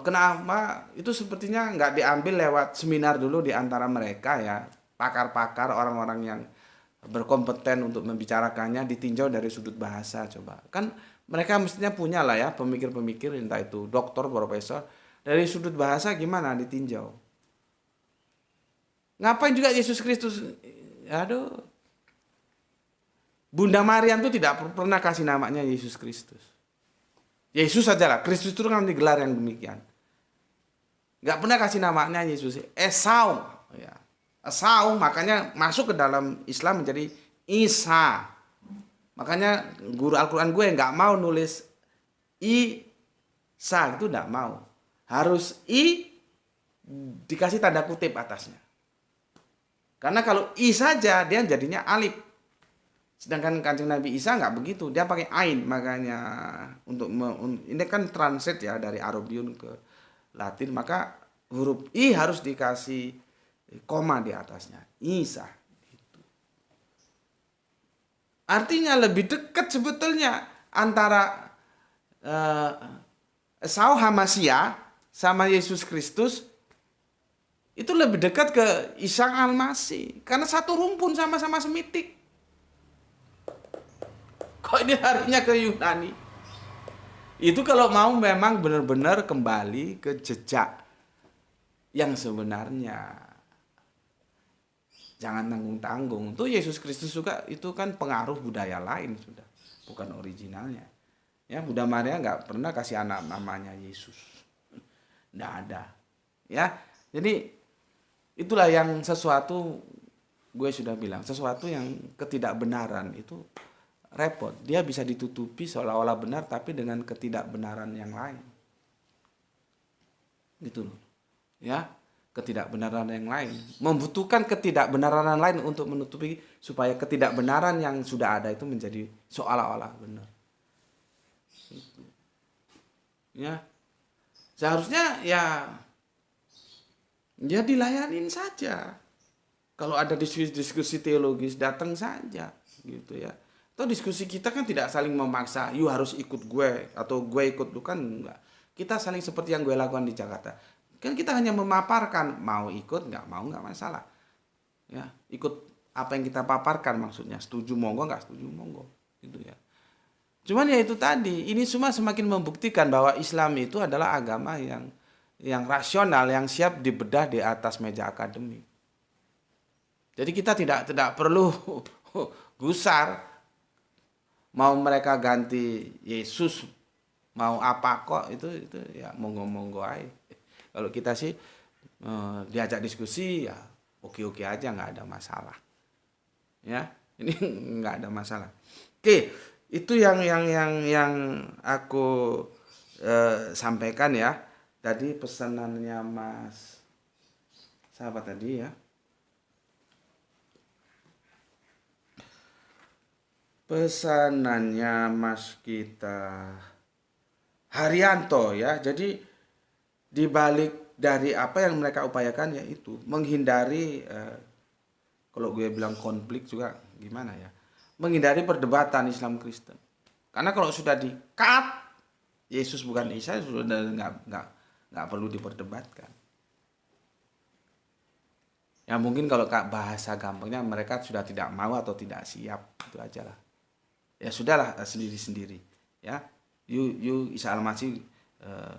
Kenapa itu sepertinya gak diambil lewat seminar dulu di antara mereka ya. Pakar-pakar, orang-orang yang berkompeten untuk membicarakannya ditinjau dari sudut bahasa coba. Kan mereka mestinya punya lah ya pemikir-pemikir entah itu doktor, profesor. Dari sudut bahasa gimana ditinjau. Ngapain juga Yesus Kristus? Aduh. Bunda Maryam itu tidak pernah kasih namanya Yesus Kristus. Yesus saja lah. Kristus itu kan digelar yang demikian. Gak pernah kasih namanya Yesus. Esau. Ya. Esau makanya masuk ke dalam Islam menjadi Isa. Makanya guru Al-Quran gue gak mau nulis Isa. Itu gak mau. Harus dikasih tanda kutip atasnya. Karena kalau I saja dia jadinya alif. Sedangkan Kanjeng Nabi Isa nggak begitu, dia pakai ain. Makanya ini kan translate ya dari Arabiun ke Latin, maka huruf I harus dikasih koma di atasnya. Isa. Gitu. Artinya lebih dekat sebetulnya antara Esau Hamasiah sama Yesus Kristus itu lebih dekat ke Isa Al-Masih karena satu rumpun sama-sama Semitik. Kok ini harinya ke Yunani? Itu kalau mau memang benar-benar kembali ke jejak yang sebenarnya. Jangan tanggung-tanggung. Tuh Yesus Kristus juga itu kan pengaruh budaya lain sudah, bukan originalnya. Ya, Bunda Maria nggak pernah kasih anak namanya Yesus. Nggak ada. Ya, jadi itulah yang sesuatu gue sudah bilang, sesuatu yang ketidakbenaran itu repot. Dia bisa ditutupi seolah-olah benar tapi dengan ketidakbenaran yang lain. Gitu loh. Ya, ketidakbenaran yang lain. Membutuhkan ketidakbenaran lain untuk menutupi supaya ketidakbenaran yang sudah ada itu menjadi seolah-olah benar. Itu. Ya. Seharusnya ya dilayanin saja. Kalau ada diskusi teologis datang saja gitu ya. Atau diskusi kita kan tidak saling memaksa, you harus ikut gue atau gue ikut lu, kan enggak. Kita saling seperti yang gue lakukan di Jakarta. Kan kita hanya memaparkan, mau ikut nggak masalah. Ya, ikut apa yang kita paparkan maksudnya, setuju monggo, nggak setuju monggo, gitu ya. Cuman ya itu tadi, ini semua semakin membuktikan bahwa Islam itu adalah agama yang rasional, yang siap dibedah di atas meja akademik. Jadi kita tidak perlu gusar, mau mereka ganti Yesus, mau apa kok itu ya monggo-monggo aja. Kalau kita sih diajak diskusi ya oke-oke aja, nggak ada masalah. Ya, ini nggak ada masalah. Oke, itu yang aku sampaikan ya. Tadi pesanannya Mas sahabat tadi ya. Pesanannya Mas kita Haryanto ya. Jadi dibalik dari apa yang mereka upayakan yaitu menghindari kalau gue bilang konflik juga gimana ya, menghindari perdebatan Islam Kristen. Karena kalau sudah di-cut Yesus bukan Isa, sudah nggak perlu diperdebatkan. Ya mungkin kalau bahasa gampangnya mereka sudah tidak mau atau tidak siap, itu aja lah. Ya sudahlah, sendiri-sendiri ya. You Isa Al-Masih,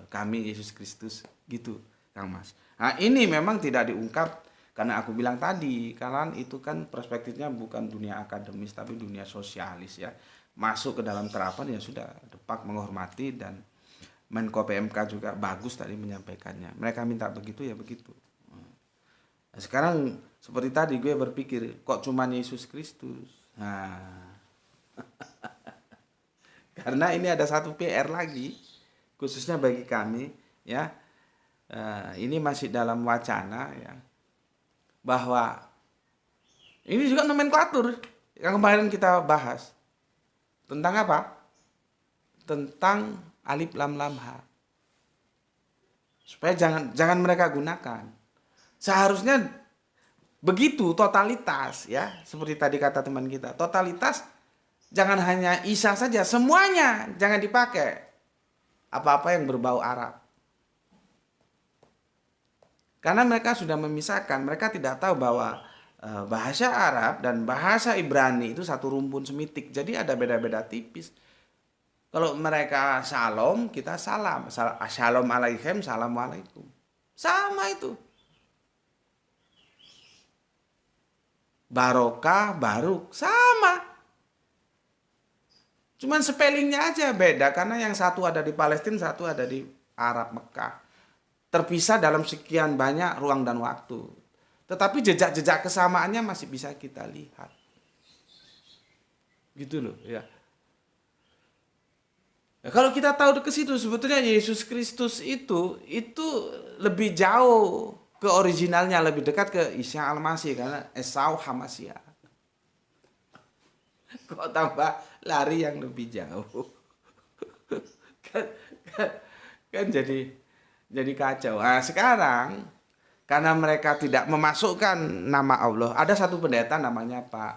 kami Yesus Kristus, gitu Kang Mas. Nah ini memang tidak diungkap karena aku bilang tadi, karena itu kan perspektifnya bukan dunia akademis tapi dunia sosialis ya. Masuk ke dalam terapan ya sudah, depak menghormati, dan Menko PMK juga bagus tadi menyampaikannya. Mereka minta begitu ya begitu. Nah, sekarang seperti tadi gue berpikir kok cuman Yesus Kristus. Nah karena ini ada satu PR lagi khususnya bagi kami ya, ini masih dalam wacana ya, bahwa ini juga nomenklatur yang kemarin kita bahas tentang apa, tentang alif lam lam ha, supaya jangan mereka gunakan. Seharusnya begitu totalitas ya, seperti tadi kata teman kita, totalitas jangan hanya Isa saja, semuanya jangan dipakai. Apa-apa yang berbau Arab. Karena mereka sudah memisahkan, mereka tidak tahu bahwa bahasa Arab dan bahasa Ibrani itu satu rumpun Semitik. Jadi ada beda-beda tipis. Kalau mereka salam, kita salam. Shalom alaikum, assalamualaikum. Sama itu. Barokah, baruk, sama. Cuman spellingnya aja beda, karena yang satu ada di Palestina, satu ada di Arab Mekah. Terpisah dalam sekian banyak ruang dan waktu. Tetapi jejak-jejak kesamaannya masih bisa kita lihat. Gitu loh ya. Nah, kalau kita tahu ke situ, sebetulnya Yesus Kristus itu lebih jauh ke originalnya, lebih dekat ke Isa Al-Masih, karena Esau Hamasya. Kok tambah lari yang lebih jauh. kan jadi kacau. Nah, sekarang karena mereka tidak memasukkan nama Allah, ada satu pendeta namanya Pak,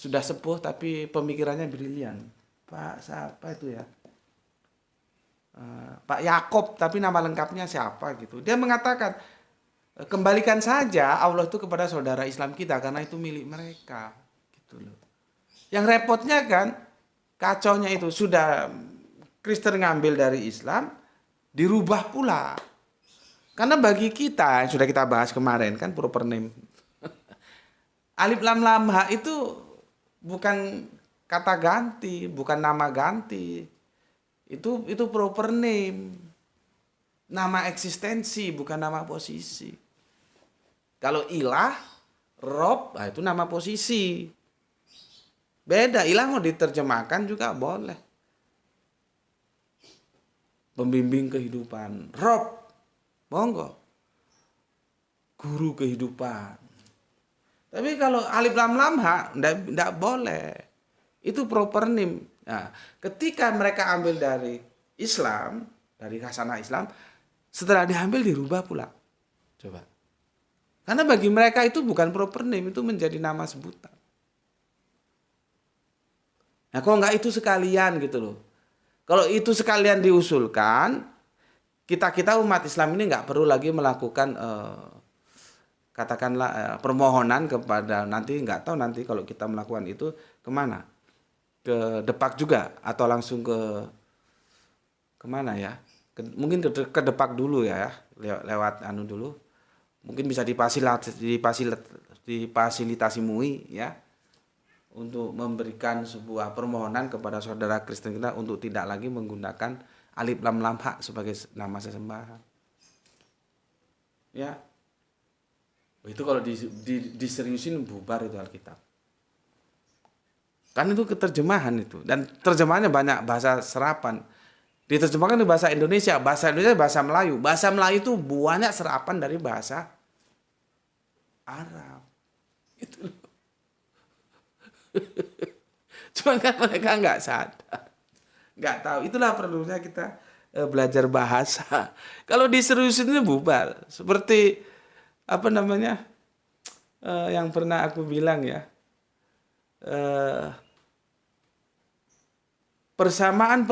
sudah sepuh tapi pemikirannya brilian. Pak siapa itu ya? Pak Yakob, tapi nama lengkapnya siapa gitu. Dia mengatakan Kembalikan saja Allah itu kepada saudara Islam kita karena itu milik mereka. Gitu loh. Yang repotnya kan kacaunya itu sudah Kristen ngambil dari Islam dirubah pula. Karena bagi kita yang sudah kita bahas kemarin kan proper name. Alif lam lam ha itu bukan kata ganti, bukan nama ganti. Itu proper name. Nama eksistensi bukan nama posisi. Kalau ilah, rob, nah itu nama posisi. Beda, ilah mau diterjemahkan juga boleh. Pembimbing kehidupan, rob, monggo. Guru kehidupan. Tapi kalau alif lam lam ha, enggak boleh. Itu proper name. Nah, ketika mereka ambil dari Islam, dari khasanah Islam, setelah diambil dirubah pula. Coba. Karena bagi mereka itu bukan proper name, itu menjadi nama sebutan. Nah, kok enggak itu sekalian gitu loh. Kalau itu sekalian diusulkan, kita umat Islam ini enggak perlu lagi melakukan katakanlah permohonan kepada nanti, enggak tahu nanti kalau kita melakukan itu kemana? Ke Depak juga atau langsung kemana ya? Mungkin ke Depak dulu ya, lewat anu dulu. Mungkin bisa difasilitasi MUI ya untuk memberikan sebuah permohonan kepada saudara Kristen kita untuk tidak lagi menggunakan alif lam lam ha sebagai nama sesembahan. Ya. Itu kalau diseriusin bubar itu Alkitab. Kan itu keterjemahan itu dan terjemahannya banyak bahasa serapan. Diterjemahkan di bahasa Indonesia, bahasa Melayu. Bahasa Melayu itu banyak serapan dari bahasa Arab. Itu. Cuman kan mereka nggak sadar, nggak tahu. Itulah perlunya kita belajar bahasa. Kalau diseriusin ini bubar. Seperti apa namanya yang pernah aku bilang ya. Persamaan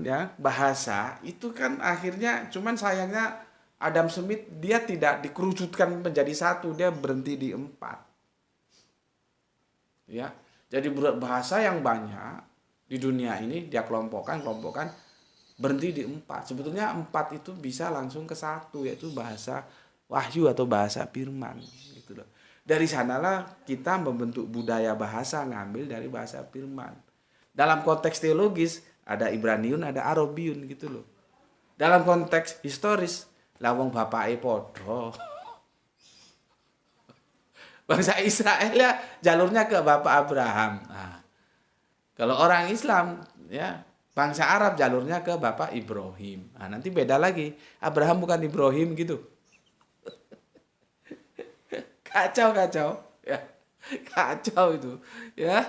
ya bahasa itu kan akhirnya cuman sayangnya Adam Smith dia tidak dikerucutkan menjadi satu, dia berhenti di 4 ya. Jadi bahasa yang banyak di dunia ini dia kelompokkan berhenti di 4. Sebetulnya 4 itu bisa langsung ke 1, yaitu bahasa wahyu atau bahasa firman gitu loh. Dari sanalah kita membentuk budaya bahasa ngambil dari bahasa firman. Dalam konteks teologis ada Ibraniun, ada Arabiun gitu loh. Dalam konteks historis, lawong bapake podo. Bangsa Israel ya jalurnya ke Bapak Abraham. Nah, kalau orang Islam ya bangsa Arab jalurnya ke Bapak Ibrahim. Nah, nanti beda lagi. Abraham bukan Ibrahim gitu. Kacau ya. Kacau itu ya.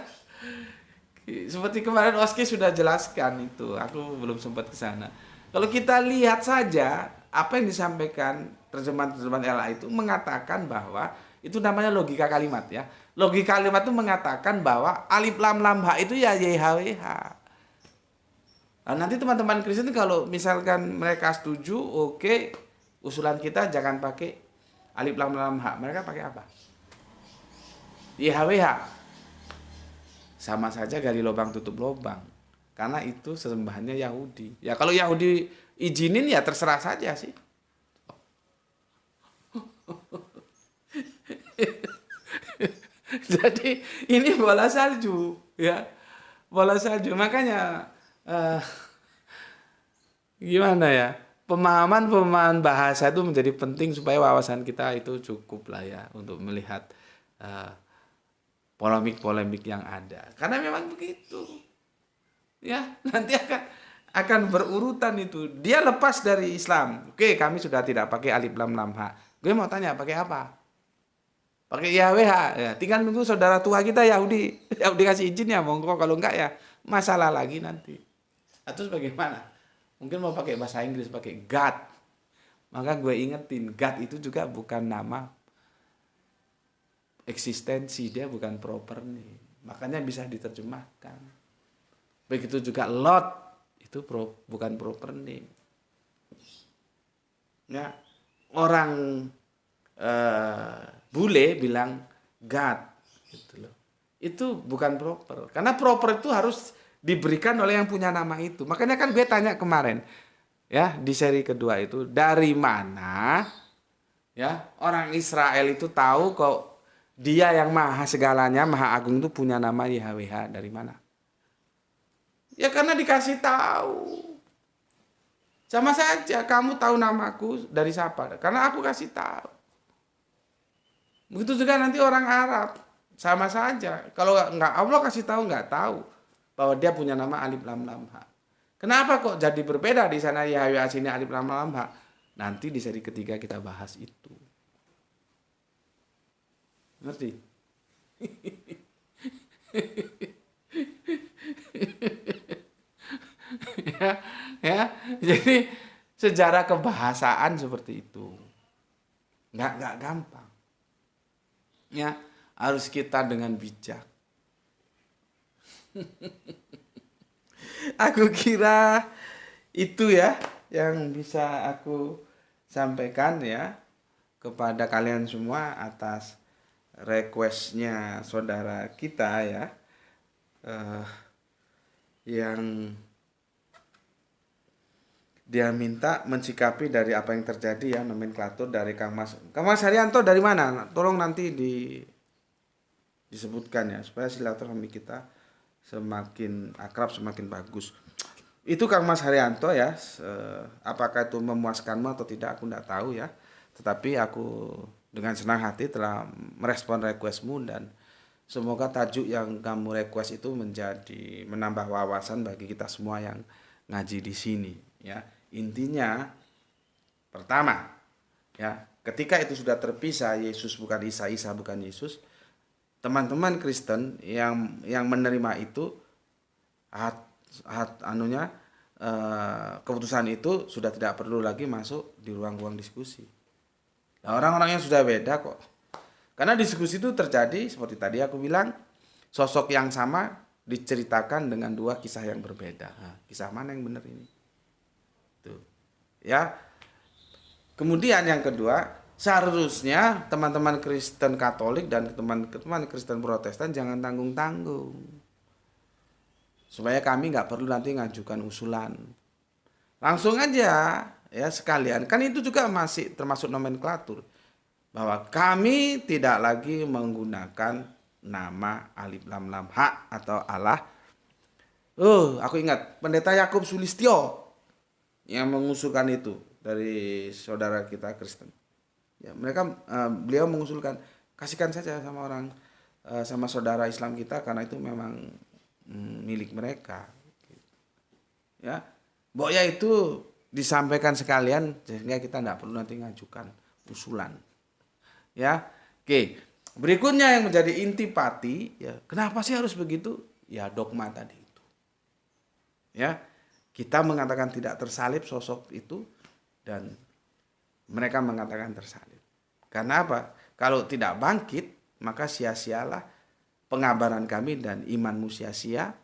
Seperti kemarin Oski sudah jelaskan itu, aku belum sempat ke sana. Kalau kita lihat saja apa yang disampaikan terjemahan LA itu mengatakan bahwa itu namanya logika kalimat ya. Logika kalimat itu mengatakan bahwa alif lam lam ha itu ya YHWH. Nah, nanti teman-teman Kristen kalau misalkan mereka setuju, oke, usulan kita jangan pakai alif lam lam ha. Mereka pakai apa? YHWH. Sama saja gali lubang tutup lubang. Karena itu sesembahannya Yahudi. Ya kalau Yahudi izinin ya terserah saja sih. Jadi ini bola salju ya. Bola salju. Makanya gimana ya? Pemahaman bahasa itu menjadi penting supaya wawasan kita itu cukup lah ya untuk melihat polemik-polemik yang ada. Karena memang begitu. Ya, nanti akan berurutan itu. Dia lepas dari Islam. Oke, kami sudah tidak pakai alif lam lam ha. Gue mau tanya pakai apa? Pakai YHWH. Ya, tinggal nunggu saudara tua kita Yahudi. Yahudi kasih izin ya monggo, kalau enggak ya masalah lagi nanti. Terus bagaimana? Mungkin mau pakai bahasa Inggris, pakai God. Maka gue ingetin, God itu juga bukan nama eksistensi, dia bukan proper name. Makanya bisa diterjemahkan. Begitu juga Lot itu bukan proper name. Ya, orang bule bilang God gitu loh. Itu bukan proper. Karena proper itu harus diberikan oleh yang punya nama itu. Makanya kan gue tanya kemarin ya di seri kedua itu, dari mana ya orang Israel itu tahu kok dia yang maha segalanya, maha agung itu punya nama YHWH, dari mana? Ya karena dikasih tahu. Sama saja kamu tahu namaku dari siapa? Karena aku kasih tahu. Begitu juga nanti orang Arab, sama saja. Kalau nggak Allah kasih tahu, nggak tahu bahwa dia punya nama Alif Lam Lam Ha. Kenapa kok jadi berbeda di sana YHWH sini Alif Lam Lam Ha? Nanti di seri ketiga kita bahas itu. Ngerti? ya, ya. Jadi sejarah kebahasaan seperti itu. Nggak gampang. Ya, harus kita dengan bijak. Aku kira itu ya yang bisa aku sampaikan ya kepada kalian semua atas requestnya saudara kita ya, yang dia minta mensikapi dari apa yang terjadi ya, nomenklatur dari Kang Mas Haryanto dari mana? Tolong nanti disebutkan ya supaya silaturahmi kita semakin akrab, semakin bagus. Itu Kang Mas Haryanto ya, apakah itu memuaskanmu atau tidak aku tidak tahu ya. Tetapi aku dengan senang hati telah merespon requestmu dan semoga tajuk yang kamu request itu menjadi menambah wawasan bagi kita semua yang ngaji di sini ya. Intinya pertama ya, ketika itu sudah terpisah, Yesus bukan Isa, Isa bukan Yesus, teman-teman Kristen yang menerima itu keputusan itu sudah tidak perlu lagi masuk di ruang-ruang diskusi. Nah, orang-orang yang sudah beda kok. Karena diskusi itu terjadi seperti tadi aku bilang, sosok yang sama diceritakan dengan dua kisah yang berbeda. Nah, kisah mana yang benar ini? Tuh. Ya. Kemudian yang kedua, seharusnya teman-teman Kristen Katolik dan teman-teman Kristen Protestan jangan tanggung-tanggung. Supaya kami nggak perlu nanti ngajukan usulan. Langsung aja ya sekalian. Kan itu juga masih termasuk nomenklatur. Bahwa kami tidak lagi menggunakan nama Alif Lam Lam Ha atau Allah. Aku ingat Pendeta Yakub Sulistyo yang mengusulkan itu dari saudara kita Kristen. Ya, beliau mengusulkan kasihkan saja sama orang, sama saudara Islam kita karena itu memang milik mereka. Ya, pokoknya itu disampaikan sekalian sehingga kita tidak perlu nanti ngajukan usulan. Ya, oke. Berikutnya yang menjadi intipati, ya kenapa sih harus begitu? Ya dogma tadi itu. Ya, kita mengatakan tidak tersalib sosok itu dan mereka mengatakan tersalib. Karena apa? Kalau tidak bangkit, maka sia-sialah pengabaran kami dan imanmu sia-sia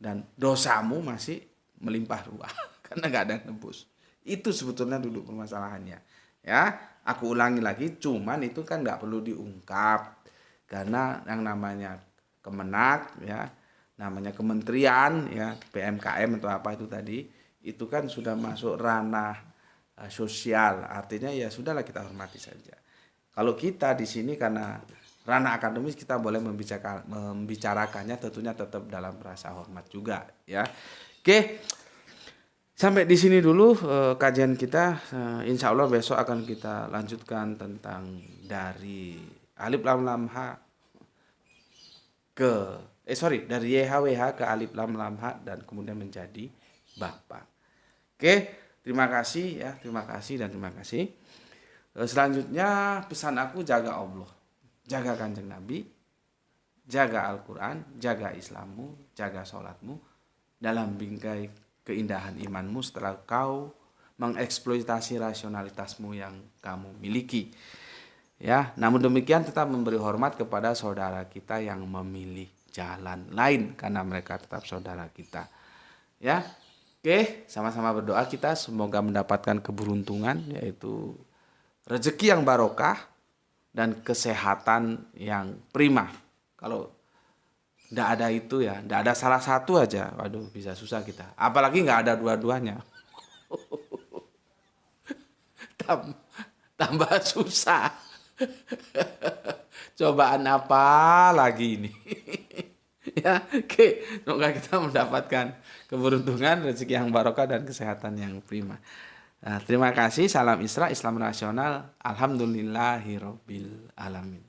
dan dosamu masih melimpah ruah karena nggak ada tembus. Itu sebetulnya duduk permasalahannya. Ya, aku ulangi lagi, cuman itu kan nggak perlu diungkap karena yang namanya Kemenak, ya, namanya kementerian, ya, PMKM atau apa itu tadi, itu kan sudah masuk ranah sosial, artinya ya sudahlah kita hormati saja. Kalau kita di sini karena ranah akademis kita boleh membicarakannya tentunya tetap dalam rasa hormat juga ya. Oke. Sampai di sini dulu kajian kita. Insya Allah besok akan kita lanjutkan tentang dari Alif Lam Lam Ha dari YHWH ke Alif Lam Lam Ha dan kemudian menjadi Bapa. Oke, terima kasih ya, terima kasih dan terima kasih. Selanjutnya pesan aku jaga Allah, jaga Kanjeng Nabi, jaga Al-Quran, jaga Islammu, jaga sholatmu dalam bingkai keindahan imanmu setelah kau mengeksploitasi rasionalitasmu yang kamu miliki. Ya, namun demikian tetap memberi hormat kepada saudara kita yang memilih jalan lain karena mereka tetap saudara kita. Ya. Oke, sama-sama berdoa kita semoga mendapatkan keberuntungan yaitu rezeki yang barokah, dan kesehatan yang prima. Kalau tidak ada itu ya, tidak ada salah satu aja, waduh bisa susah kita. Apalagi nggak ada dua-duanya, tambah susah. Cobaan apa lagi ini? Ya, oke. Semoga kita mendapatkan keberuntungan, rezeki yang barokah dan kesehatan yang prima. Nah, terima kasih. Salam Isra, Islam nasional. Alhamdulillahirabbil alamin.